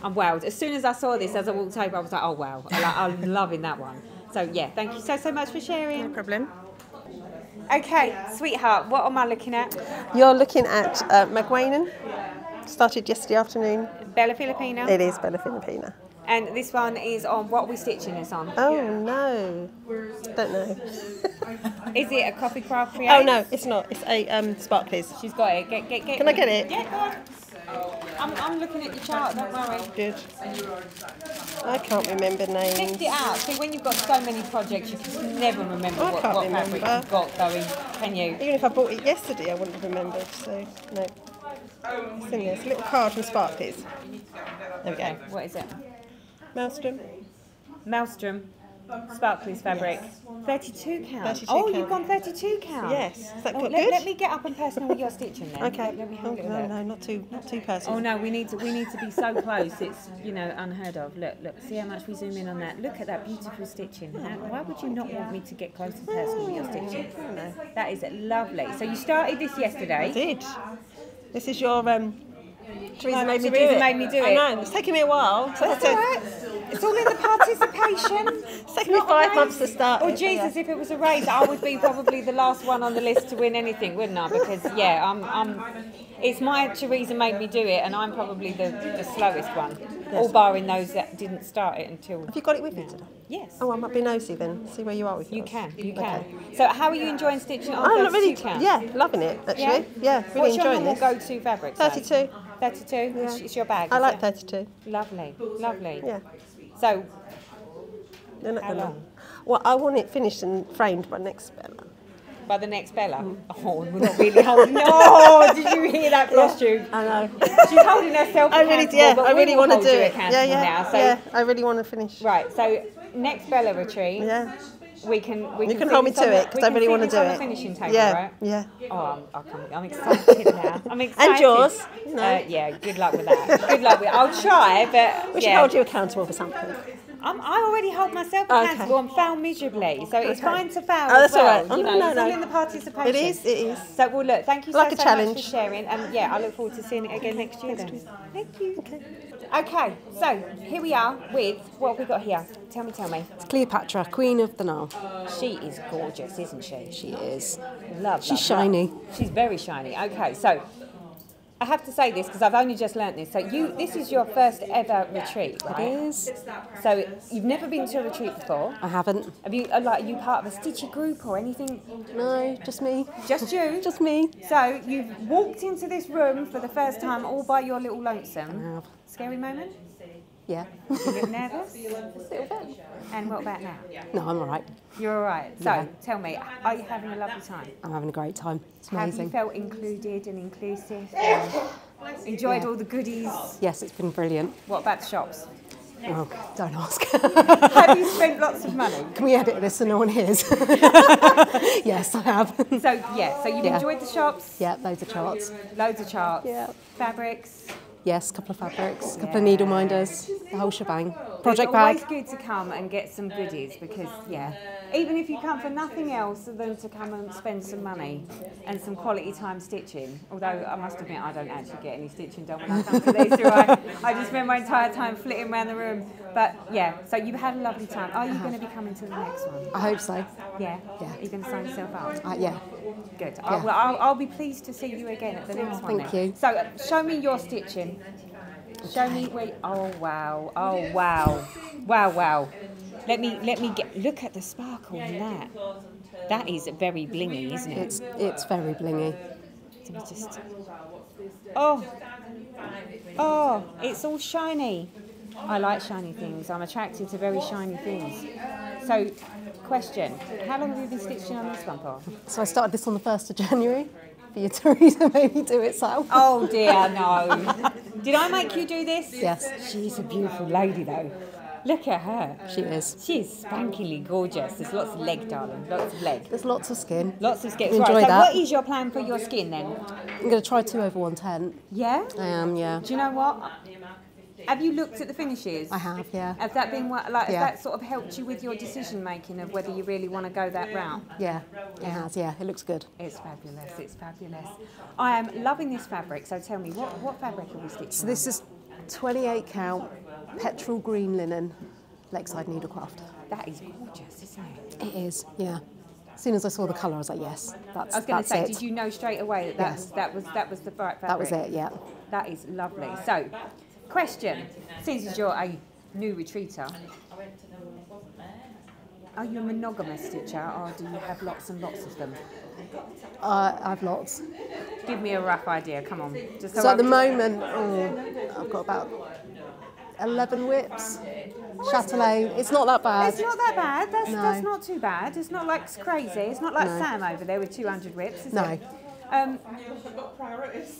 I'm wowed. As soon as I saw this, as I walked over, I was like, oh wow, I'm loving that one. So yeah, thank you so much for sharing. No problem. Okay, sweetheart, what am I looking at? You're looking at McWaynon. Started yesterday afternoon. Bella Filipina. It is Bella Filipina. And this one is on, what are we stitching this on? Oh no, don't know. Is it a Coffee Craft Create? Oh no, it's not. It's a Sparkly's. She's got it. Get. Can I get it? Yeah, go on. I'm looking at your chart, don't worry. Good. I can't remember names. Lift it out. See, when you've got so many projects, you can never remember I what can't fabric remember. you've got going, can you? Even if I bought it yesterday, I wouldn't have remembered. So no. It's in there. It's a little card from Sparkly's. There we go. What is it? Maelstrom. Maelstrom. Sparkly's fabric. 32 count. 32 oh, count. you've gone 32 count. Yes. Is that good? Let me get up and personal with your stitching then. Okay. Let me have a little no, look. no, not too personal. Oh no, we need to be so close. It's unheard of. Look, see how much we zoom in on that. Look at that beautiful stitching. Why would you not want me to get close and personal with your stitching? No. That is lovely. So you started this yesterday. I did. This is your Teresa made me do Teresa it. made me do it. I know. It's taken me a while. So That's all right. It's all in the participation. It's taken me 5 months to start. Oh Jesus! If it was a race, I would be probably the last one on the list to win anything, wouldn't I? Because it's my Teresa made me do it, and I'm probably the slowest one. Yes. All barring those that didn't start it until. Have you got it with you today? Yes. Oh, I might be nosy then. See where you are with yours. You can. Okay. So how are you enjoying stitching it on I'm 32 really, count? yeah, loving it actually. Yeah, really What's your enjoying normal this. go-to fabric? 32. 32. Yeah. It's your bag. I is like it? 32. Lovely. Yeah. So. They're not How gonna- long? Well, I want it finished and framed by next Bella. By the next Bella? Oh, we're not really holding. No, did you hear that costume? I know. She's holding herself accountable, but I we really will want to hold do you it. accountable now. So, yeah, I really want to finish. Right, so next Bella retreat. Yeah. We can You can hold me to it because I really want to do on the it. finishing table, Yeah, right? yeah. Oh, I'm excited now. I'm excited. And yours. No. Yeah, good luck with that. Good luck with it. I'll try, but We should hold you accountable for something. I already hold myself Okay. accountable and fail miserably, so it's Okay. fine to fail Oh, that's as well. all right. Oh, You no, know, no, it's all no. in the participation. It is. So, well, look, thank you Like so a much challenge. for sharing, and yeah, I look forward to seeing it again next year then. Thank you. Okay, so here we are with, what have we got here? Tell me. It's Cleopatra, Queen of the Nile. She is gorgeous, isn't she? She is. Love. She's shiny. She's very shiny. Okay, so I have to say this because I've only just learnt this. So this is your first ever retreat, right? It is. So you've never been to a retreat before? I haven't. Have you? Are you part of a stitchy group or anything? No, just me. Just you? Just me. So you've walked into this room for the first time all by your little lonesome. I have. Scary moment? Yeah. You a little nervous? A little bit. And what about now? No, I'm all right. You're all right. So Yeah. tell me, are you having a lovely time? I'm having a great time. It's Have amazing. you felt included and inclusive? And enjoyed Yeah. all the goodies? Yes, it's been brilliant. What about the shops? Oh, don't ask. Have you spent lots of money? Can we edit this so no one hears? Yes, I have. So you've enjoyed the shops? Yeah, loads of charts. Loads of charts. Yeah. Fabrics. Yes, a couple of fabrics, a couple of needle minders, the whole shebang. Project It's bag. always good to come and get some goodies because, even if you come for nothing else than to come and spend some money and some quality time stitching, although I must admit I don't actually get any stitching done when I come to these, do I? I just spend my entire time flitting around the room. But yeah, so you've had a lovely time. Are you going to be coming to the next one? I hope so. Yeah? Are you going to sign yourself up? Yeah. Good. Yeah. I'll be pleased to see you again at the next one. Thank then. you. So show me your stitching. Show me. Wait. Oh wow. Oh wow. Wow. Wow. Let me get. Look at the sparkle in that. That is very blingy, isn't it? It's very blingy. Let me just. Oh. Oh, it's all shiny. I like shiny things. I'm attracted to very shiny things. So, question: how long have you been stitching on this one for? So I started this on the 1st of January. For you, Teresa, maybe do it so. Oh dear, no. Did I make you do this? Yes. She's a beautiful lady though. Look at her. She is. She is spankingly gorgeous. There's lots of leg, darling. Lots of leg. There's lots of skin. Lots of skin. Enjoy Right, so that. what is your plan for your skin then? I'm going to try 2 over 110. Yeah? I am, yeah. Do you know what? Have you looked at the finishes? I have, yeah. Has that been what, like, Yeah. has that sort of helped you with your decision making of whether you really want to go that route? Yeah, it has, yeah. It looks good. It's fabulous, it's fabulous. I am loving this fabric, so tell me, what fabric are we stitching? So this is 28 count petrol green linen Lakeside Needlecraft. That is gorgeous, isn't it? It is, yeah. As soon as I saw the colour, I was like, yes, that's I was going to say, it. did you know straight away that Yes. that was the right fabric? That was it, yeah. That is lovely. So, question: since you're a new retreater, are you a monogamous stitcher, or do you have lots and lots of them? I have lots. Give me a rough idea. Come on. Just So at the moment, I've got about 11 whips. Chatelaine. It's not that bad. It's not that bad. That's No. not too bad. It's not like crazy. It's not like No. Sam over there with 200 whips, is No. it?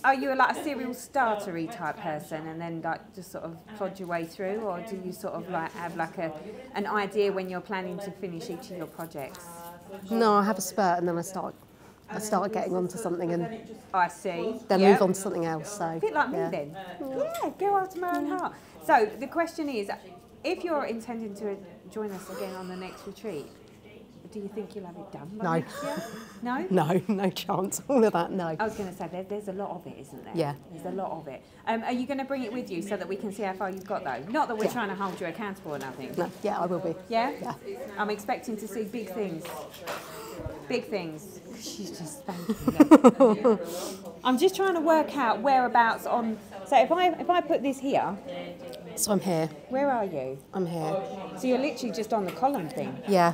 Are you like a serial startery type person and then like just sort of plod your way through, or do you sort of like have like an idea when you're planning to finish each of your projects? No, I have a spurt and then I start getting onto something and I see. then Yep. move on to something else. So A bit like me yeah. then. Yeah, go after my own heart. So the question is, if you're intending to join us again on the next retreat, do you think you'll have it done by No. next year? No? No, no chance. All of that, no. I was going to say, there's a lot of it, isn't there? Yeah. There's a lot of it. Are you going to bring it with you so that we can see how far you've got, though? Not that we're Yeah. trying to hold you accountable or nothing. No, yeah, I will be. Yeah? Yeah. I'm expecting to see big things. Big things. She's just spanking. I'm just trying to work out whereabouts on... So if I put this here... So I'm here. Where are you? I'm here. So you're literally just on the column thing? Yeah.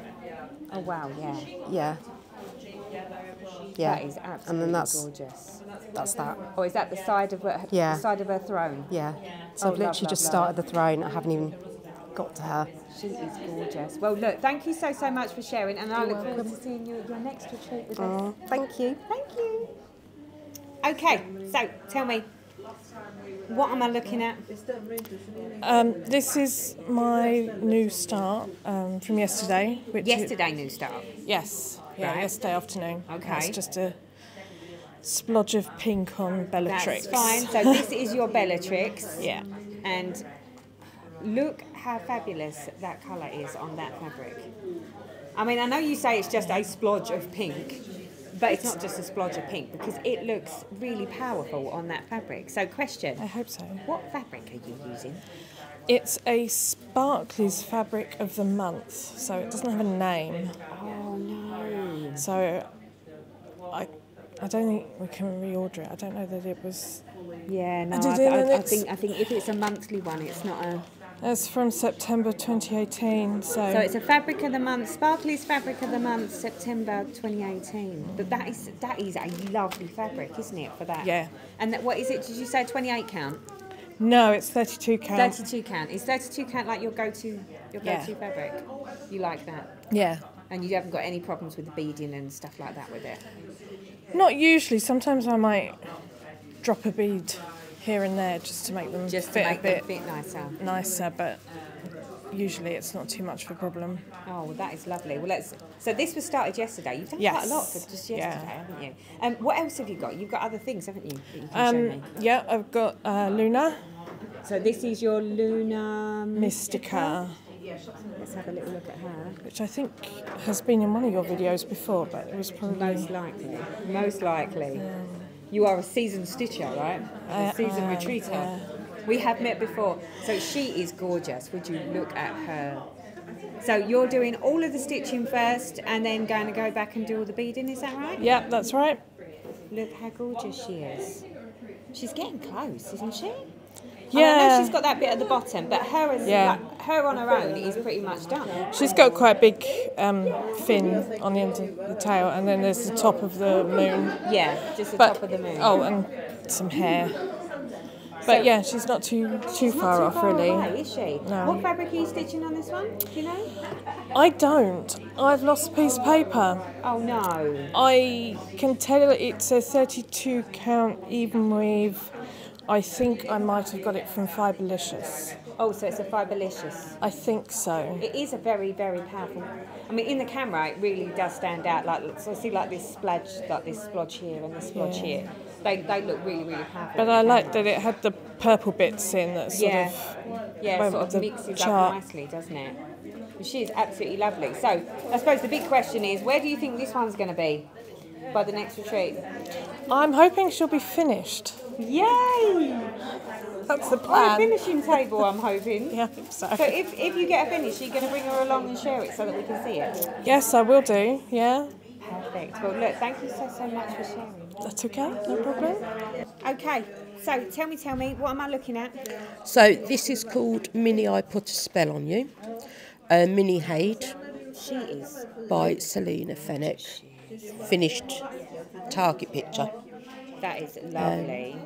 Oh, wow, yeah. Yeah. Yeah. That is absolutely and then that's gorgeous. That's that. Or is that the side of her, Yeah. the side of her throne? Yeah. So Oh, I've love, literally love, just love. started the throne. I haven't even got to her. She is gorgeous. Well, look, thank you so much for sharing, and I look forward to seeing you at your next retreat with us. Oh, thank you. Thank you. Okay, so tell me, what am I looking at? This is my new start from yesterday. Yesterday new start? Yes. Yeah, Right. yesterday afternoon. Okay. It's just a splodge of pink on Bellatrix. That's fine. So this is your Bellatrix. Yeah. And look how fabulous that colour is on that fabric. I mean, I know you say it's just a splodge of pink, but it's not just a splodge of pink because it looks really powerful on that fabric. So question. I hope so. What fabric are you using? It's a Sparkly's fabric of the month, so it doesn't have a name. Oh no. So I don't think we can reorder it. I don't know that it was. Yeah, no, I think if it's a monthly one, it's not a... It's from September 2018, So it's a fabric of the month, Sparkly's fabric of the month, September 2018. But that is a lovely fabric, isn't it, for that? Yeah. And that, what is it, did you say 28 count? No, it's 32 count. 32 count. Is 32 count like your go-to Yeah. fabric? You like that? Yeah. And you haven't got any problems with the beading and stuff like that with it? Not usually. Sometimes I might drop a bead here and there just to make them Just to fit make a them bit fit nicer. nicer, but usually it's not too much of a problem. Oh, well, that is lovely. Well, so this was started yesterday. You've done quite a lot for just yesterday, haven't you? What else have you got? You've got other things, haven't you, that you can show me? Yeah, I've got Luna. So this is your Luna Mystica. Let's have a little look at her. Which I think has been in one of your videos before, but it was probably... Most likely. Most likely. You are a seasoned stitcher, right? A seasoned retreater. yeah. We have met before. So she is gorgeous. Would you look at her? So you're doing all of the stitching first and then going to go back and do all the beading, is that right? Yep, that's right. Look how gorgeous she is. She's getting close, isn't she? I know she's got that bit at the bottom, but her her on her own is pretty much done. She's got quite a big fin on the end of the tail, and then there's the top of the moon. Yeah, just the top of the moon. Oh, and some hair. But yeah, she's not too far off, really. Away, is she? No. What fabric are you stitching on this one? Do you know? I don't. I've lost a piece of paper. Oh no. I can tell it's a 32 count even weave. I think I might have got it from Fiberlicious. Oh, so it's a Fiberlicious. I think so. It is a very, very powerful. I mean, in the camera, it really does stand out. Like, so I see like this splodge here and this splodge here. They look really, really powerful. But I like that it had the purple bits in that sort of sort of mixes up nicely, doesn't it? She is absolutely lovely. So I suppose the big question is, where do you think this one's going to be by the next retreat? I'm hoping she'll be finished. Yay! That's the plan. On a finishing table, I'm hoping. Yeah, I think so. So if you get a finish, are you going to bring her along and share it so that we can see it? Yes, I will do, yeah. Perfect. Well, look, thank you so much for sharing. That's okay, no problem. Okay, so tell me, what am I looking at? So this is called Minnie I Put a Spell on You, Minnie Haid. She is. By Selena Fenwick. Finished target picture. That is lovely.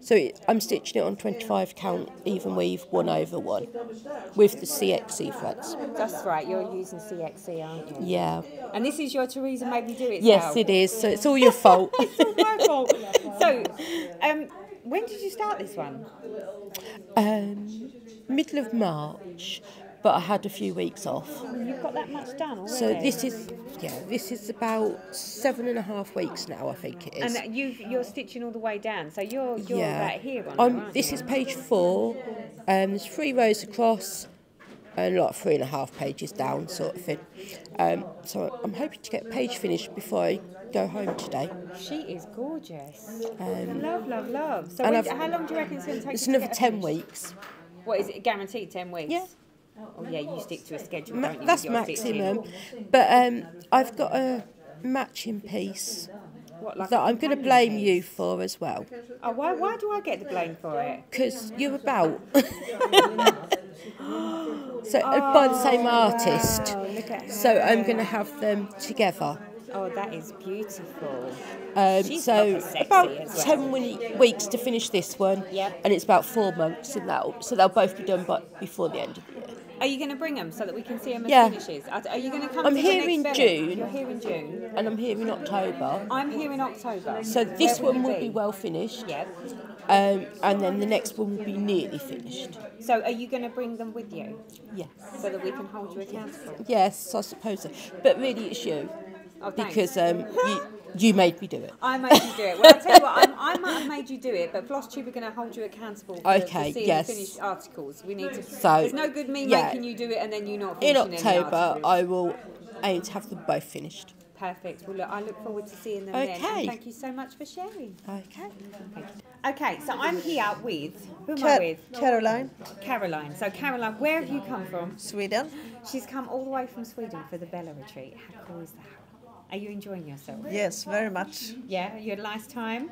So I'm stitching it on 25 count even weave 1/1 with the CXC threads. That's right, you're using CXC, aren't you? Yeah. And this is your Teresa Made Me Do It Yes, style? it is. So it's all your fault. It's all my fault. So, when did you start this one? Middle of March, but I had a few weeks off. You've got that much done already. So this is about 7.5 weeks now, I think it is. And you're stitching all the way down, so you're about here on aren't This you? is page 4. There's 3 rows across and like 3.5 pages down, sort of thing. So I'm hoping to get page finished before I go home today. She is gorgeous. Love. So how long do you reckon it's going to take? It's another 10 weeks. What is it? Guaranteed 10 weeks? Yeah. Oh yeah, you stick to a schedule, don't you? That's with your maximum. stitching? But I've got a matching piece that I'm going to blame you for as well. Oh, why do I get the blame for it? Because you're about. So by the same artist. Look at her. So I'm going to have them together. Oh, that is beautiful. So about 10 weeks to finish this one, and it's about 4 months in that. So they'll both be done before the end of the year. Are you going to bring them so that we can see them as Yeah. finishes? Are you going to come I'm to here the in next June. You're here in June. And I'm here in October. I'm here in October. So this Where one you will be well finished. Yeah. And then the next one will be nearly finished. So are you going to bring them with you? Yes. So that we can hold you accountable? Yes, I suppose so. But really it's you. Oh, thanks. Because you made me do it. I made you do it. Well, I'll tell you what, I might have made you do it, but FlossTube are going to hold you accountable for Okay, seeing yes. the finished articles. We need to. So, there's no good me yeah. making you do it and then you not In finishing any October, articles. I will aim to have them both finished. Perfect. Well, look, I look forward to seeing them then. Okay. And thank you so much for sharing. Okay. Okay, so I'm here with, who am I with? Caroline. Caroline. So Caroline, where have you come from? Sweden. She's come all the way from Sweden for the Bella retreat. How cool is that? Are you enjoying yourself? Yes, very much. Yeah, you had a nice time?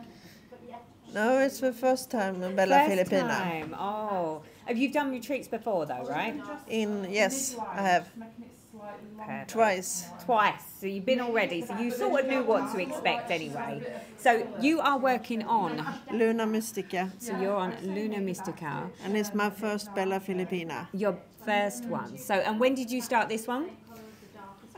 No, it's the first time in Bella First Filipina. time. Oh. Have you done retreats before though, right? Yes, I have. Perfect. Twice. So you've been already, so you sort of knew what to expect anyway. So you are working on Luna Mystica. So you're on Luna Mystica. And it's my first Bella Filipina. Your first one. So, and when did you start this one?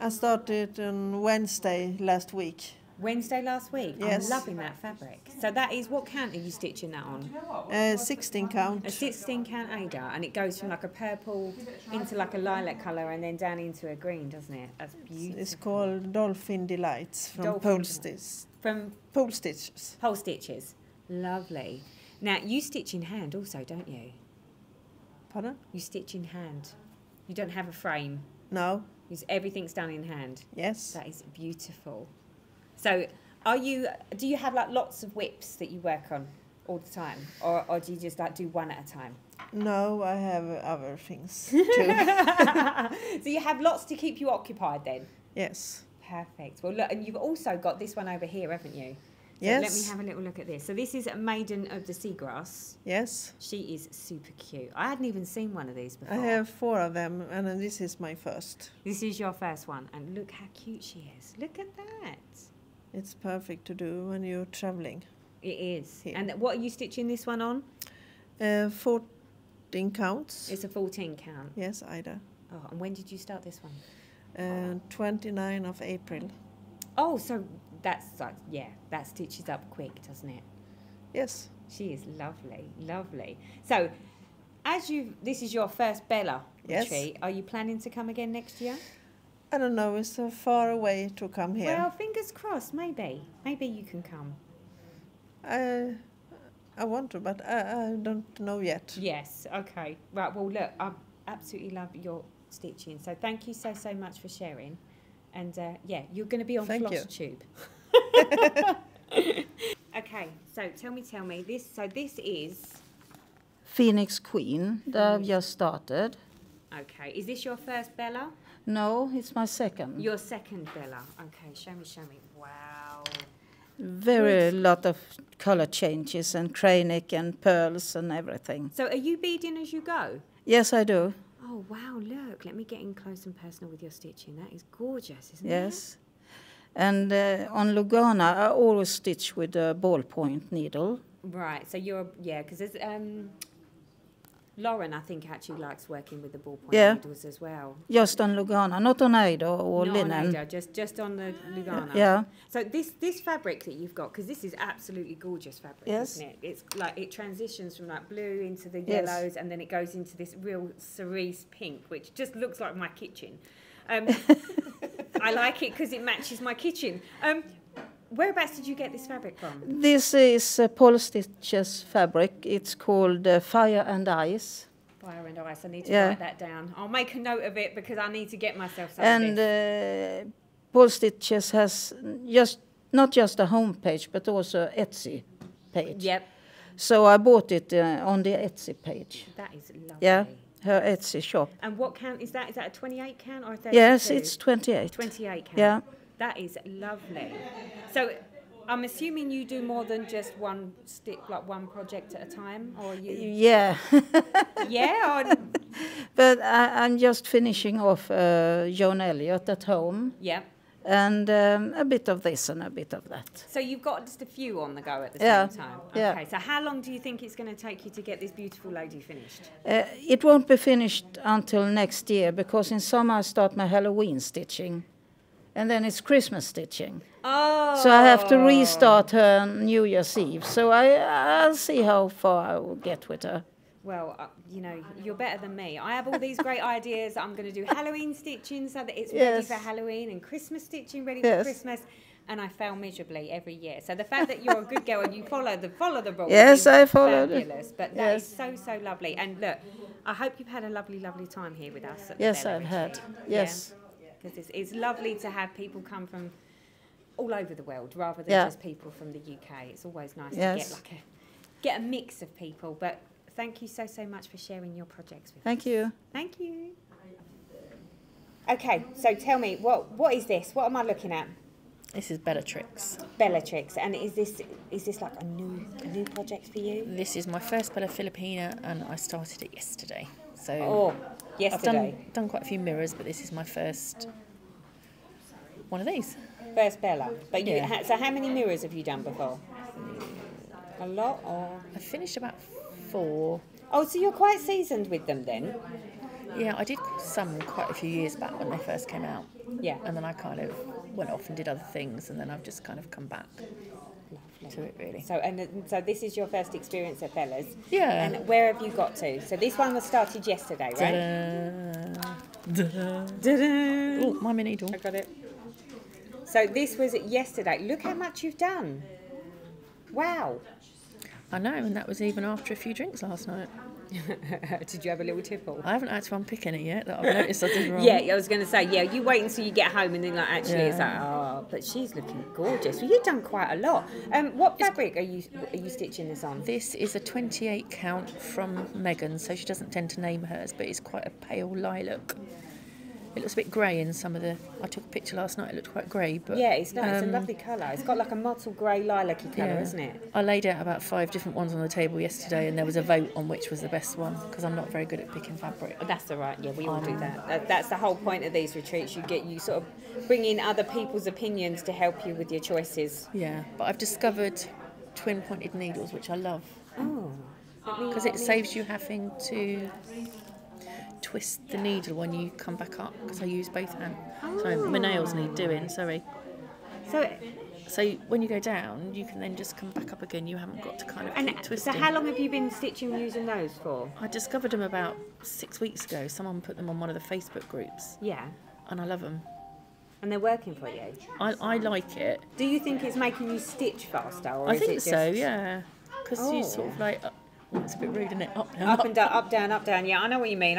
I started on Wednesday last week. Wednesday last week? Yes. I'm loving that fabric. So that is, what count are you stitching that on? 16 count. A 16 count Ada, and it goes from like a purple into like a lilac colour and then down into a green, doesn't it? That's beautiful. It's called Dolphin Delights from Dolphin Pole Delights. Stitches. From Pole Stitches. Pole Stitches. Lovely. Now, you stitch in hand also, don't you? Pardon? You stitch in hand. You don't have a frame. No. Everything's done in hand. Yes. That is beautiful. So, do you have like lots of whips that you work on all the time, or do you just like do one at a time? No, I have other things too. So you have lots to keep you occupied then. Yes. Perfect. Well, look, and you've also got this one over here, haven't you? So let me have a little look at this. So this is a Maiden of the Seagrass. Yes. She is super cute. I hadn't even seen one of these before. I have 4 of them, and then this is my first. This is your first one, and look how cute she is. Look at that. It's perfect to do when you're traveling. It is. Here. And what are you stitching this one on? 14 counts. It's a 14 count. Yes, Ida. Oh, and when did you start this one? 29 of April. Oh, so that's yeah, that stitches up quick, doesn't it? Yes. She is lovely, lovely. So, this is your first Bella retreat. Are you planning to come again next year? I don't know. It's so far away to come here. Well, fingers crossed. Maybe you can come. I want to, but I don't know yet. Yes. Okay. Right. Well, look, I absolutely love your stitching. So thank you so much for sharing. And yeah, you're going to be on Floss Tube. Okay. So tell me this. So this is Phoenix Queen that I've just started. Okay. Is this your first Bella? No, it's my second. Your second Bella. Okay. Show me. Wow. Very lot of color changes and cranic and pearls and everything. So are you beading as you go? Yes, I do. Oh, wow, look. Let me get in close and personal with your stitching. That is gorgeous, isn't it? Yes. And on Lugana, I always stitch with a ballpoint needle. Right, so because there's... Lauren, I think, actually likes working with the ballpoint needles as well. Just on Lugana, not on Aida or not linen. On Aida, just on the Lugana. Yeah. So this fabric that you've got, because this is absolutely gorgeous fabric, isn't it? It's like it transitions from like blue into the yellows, and then it goes into this real cerise pink, which just looks like my kitchen. I like it because it matches my kitchen. Whereabouts did you get this fabric from? This is Paul Stitch's fabric. It's called Fire and Ice. Fire and Ice. I need to write that down. I'll make a note of it because I need to get myself some of this. And Paul Stitches has not just a homepage, but also Etsy page. Yep. So I bought it on the Etsy page. That is lovely. Yeah, her Etsy shop. And what count is that? Is that a 28 count or a 32? Yes, it's 28. 28 count. Yeah. That is lovely. So I'm assuming you do more than just one one project at a time, or you? Yeah. Yeah. But I'm just finishing off Joan Elliott at home. Yeah. And a bit of this and a bit of that. So you've got just a few on the go at the same time. Okay. Yeah. So how long do you think it's going to take you to get this beautiful lady finished? It won't be finished until next year because in summer I start my Halloween stitching. And then it's Christmas stitching. Oh. So I have to restart her on New Year's Eve. So I'll see how far I will get with her. Well, you know, you're better than me. I have all these great ideas. I'm going to do Halloween stitching so that it's ready for Halloween, and Christmas stitching ready for Christmas. And I fail miserably every year. So the fact that you're a good girl and you follow the rules is I followed fabulous. But that is so lovely. And look, I hope you've had a lovely time here with us. At the Yes, Bella I've Retreat. had. Yes. Because it's lovely to have people come from all over the world rather than just people from the UK. It's always nice to get a mix of people. But thank you so much for sharing your projects with us. Thank you. Thank you. Okay, so tell me, what is this? What am I looking at? This is Bellatrix. Bellatrix, and is this like a new project for you? This is my first Bella Filipina, and I started it yesterday. So yesterday. I've done quite a few mirrors, but this is my first one of these. First Bella. But so how many mirrors have you done before? A lot, or? I finished about 4. Oh, so you're quite seasoned with them then? Yeah, I did some quite a few years back when they first came out. Yeah. And then I kind of went off and did other things, and then I've just kind of come back to it, really. So this is your first experience at Bella's? Yeah. And where have you got to? So this one was started yesterday, right? Oh, my mini needle. I got it. So this was yesterday. Look how much you've done. Wow. I know, and that was even after a few drinks last night. Did you have a little tipple? I haven't had to unpick any yet that I've noticed I did wrong. Yeah, I was going to say, you wait until you get home and then actually it's like, oh, but she's looking gorgeous. Well, you've done quite a lot. What fabric are you stitching this on? This is a 28 count from Megan, so she doesn't tend to name hers, but it's quite a pale lilac. It looks a bit grey in some of the... I took a picture last night, it looked quite grey, but... Yeah, it's nice. It's a lovely colour. It's got like a mottled grey lilac-y colour, Yeah. isn't it? I laid out about 5 different ones on the table yesterday, and there was a vote on which was the best one, because I'm not very good at picking fabric. That's all right. Yeah, we all do that. That's the whole point of these retreats. You sort of bring in other people's opinions to help you with your choices. Yeah, but I've discovered twin pointed needles, which I love. Oh. Because it saves you having to twist the needle when you come back up, because I use both hands. Sorry, my nails need doing, sorry. So when you go down, you can then just come back up again. You haven't got to kind of keep twisting. So how long have you been stitching using those for? I discovered them about 6 weeks ago. Someone put them on one of the Facebook groups. Yeah. And I love them. And they're working for you? I like it. Do you think it's making you stitch faster? Or I is think it just... so, yeah. Because you sort of like... Oh, it's a bit rude, isn't it? Up, down, up and down, up, down, up, down. Yeah, I know what you mean.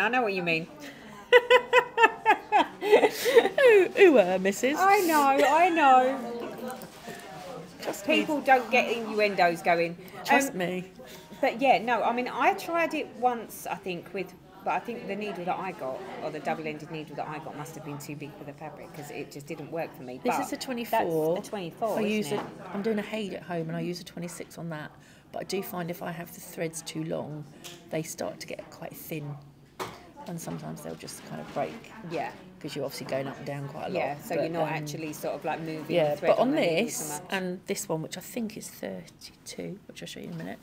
Ooh, missus. I know. People don't get innuendos going. Trust me. But yeah, no, I mean, I tried it once, I think, but I think the needle that I got, or the double-ended needle that I got, must have been too big for the fabric, because it just didn't work for me. This But is a 24. That's a 24, I'm doing a Haid at home, and I use a 26 on that. But I do find if I have the threads too long, they start to get quite thin. And sometimes they'll just kind of break. Yeah. Because you're obviously going up and down quite a lot. Yeah, so but, you're not actually sort of like moving yeah, the thread but on the needle this, so much. and this one, which I think is 32, which I'll show you in a minute,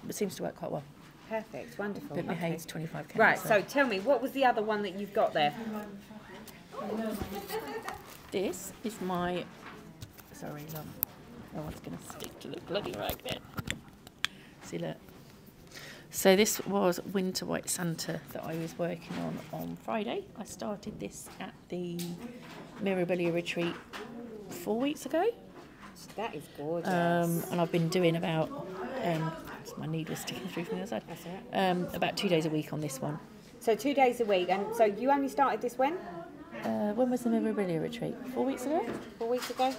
it seems to work quite well. Perfect, wonderful. But my Haid's 25 count. Right, so tell me, what was the other one that you've got there? This is my... Sorry, love. No one's going to stick to the bloody magnet. See, look. So this was Winter White Santa that I was working on Friday. I started this at the Mirabilia retreat 4 weeks ago. That is gorgeous. And I've been doing about... my needle is sticking through from the other side. That's all right. About 2 days a week on this one. So 2 days a week, and so you only started this when? When was the Mirabilia retreat? 4 weeks ago? 4 weeks ago?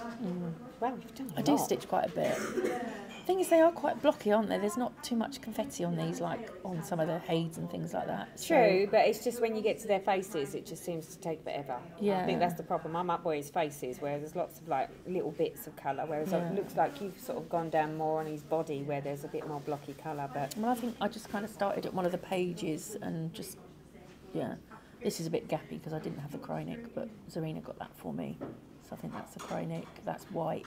Well, you've done a I do lot. stitch quite a bit. The thing is, they are quite blocky, aren't they? There's not too much confetti on these, like on some of the Haids and things like that. True, but it's just when you get to their faces, it just seems to take forever. Yeah. I think that's the problem. I'm up boys' faces, where there's lots of like little bits of colour, whereas it looks like you've sort of gone down more on his body, where there's a bit more blocky colour. But Well, I think I just kind of started at one of the pages and just, yeah. This is a bit gappy because I didn't have the Krynic, but Zarina got that for me. So I think that's the Krynic. That's white.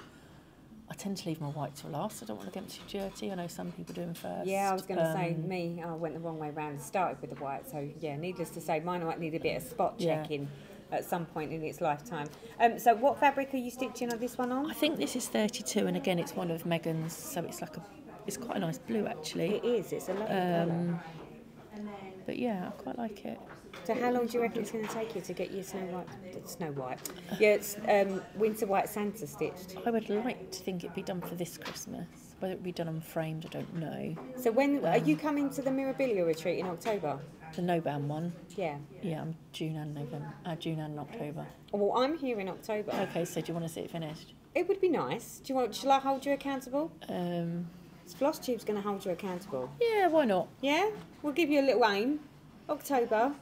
I tend to leave my white till last. I don't want to get them too dirty. I know some people do them first. yeah, I was going to say, I went the wrong way round and started with the white. So yeah, needless to say, mine might need a bit of spot checking at some point in its lifetime. So what fabric are you stitching on this one on? I think this is 32, and again, it's one of Megan's, so it's like it's quite a nice blue actually. It is. It's a lovely colour. But yeah, I quite like it. So how long do you reckon it's going to take you to get your Yeah, it's Winter White Santa stitched? I would like to think it'd be done for this Christmas. Whether it'd be done on framed, I don't know. So when are you coming to the Mirabilia retreat in October? The no-band one? Yeah. Yeah, I'm June and October. Well, I'm here in October. Okay, so do you want to see it finished? It would be nice. Shall I hold you accountable? Floss Tube's going to hold you accountable. Yeah, why not? Yeah? We'll give you a little aim. October.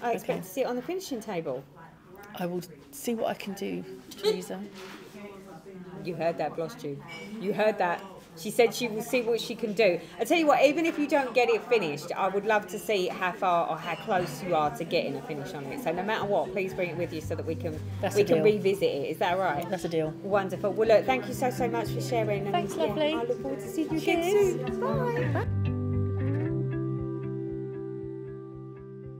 I expect to see it on the finishing table. I will see what I can do, Teresa. You heard that, Floss Tube. You heard that. She said she will see what she can do. I tell you what, even if you don't get it finished, I would love to see how far or how close you are to getting a finish on it. So no matter what, please bring it with you so that we can revisit it. Is that right? That's a deal. Wonderful. Well, look, thank you so much for sharing. Thanks, lovely. I look forward to seeing you again soon. Bye.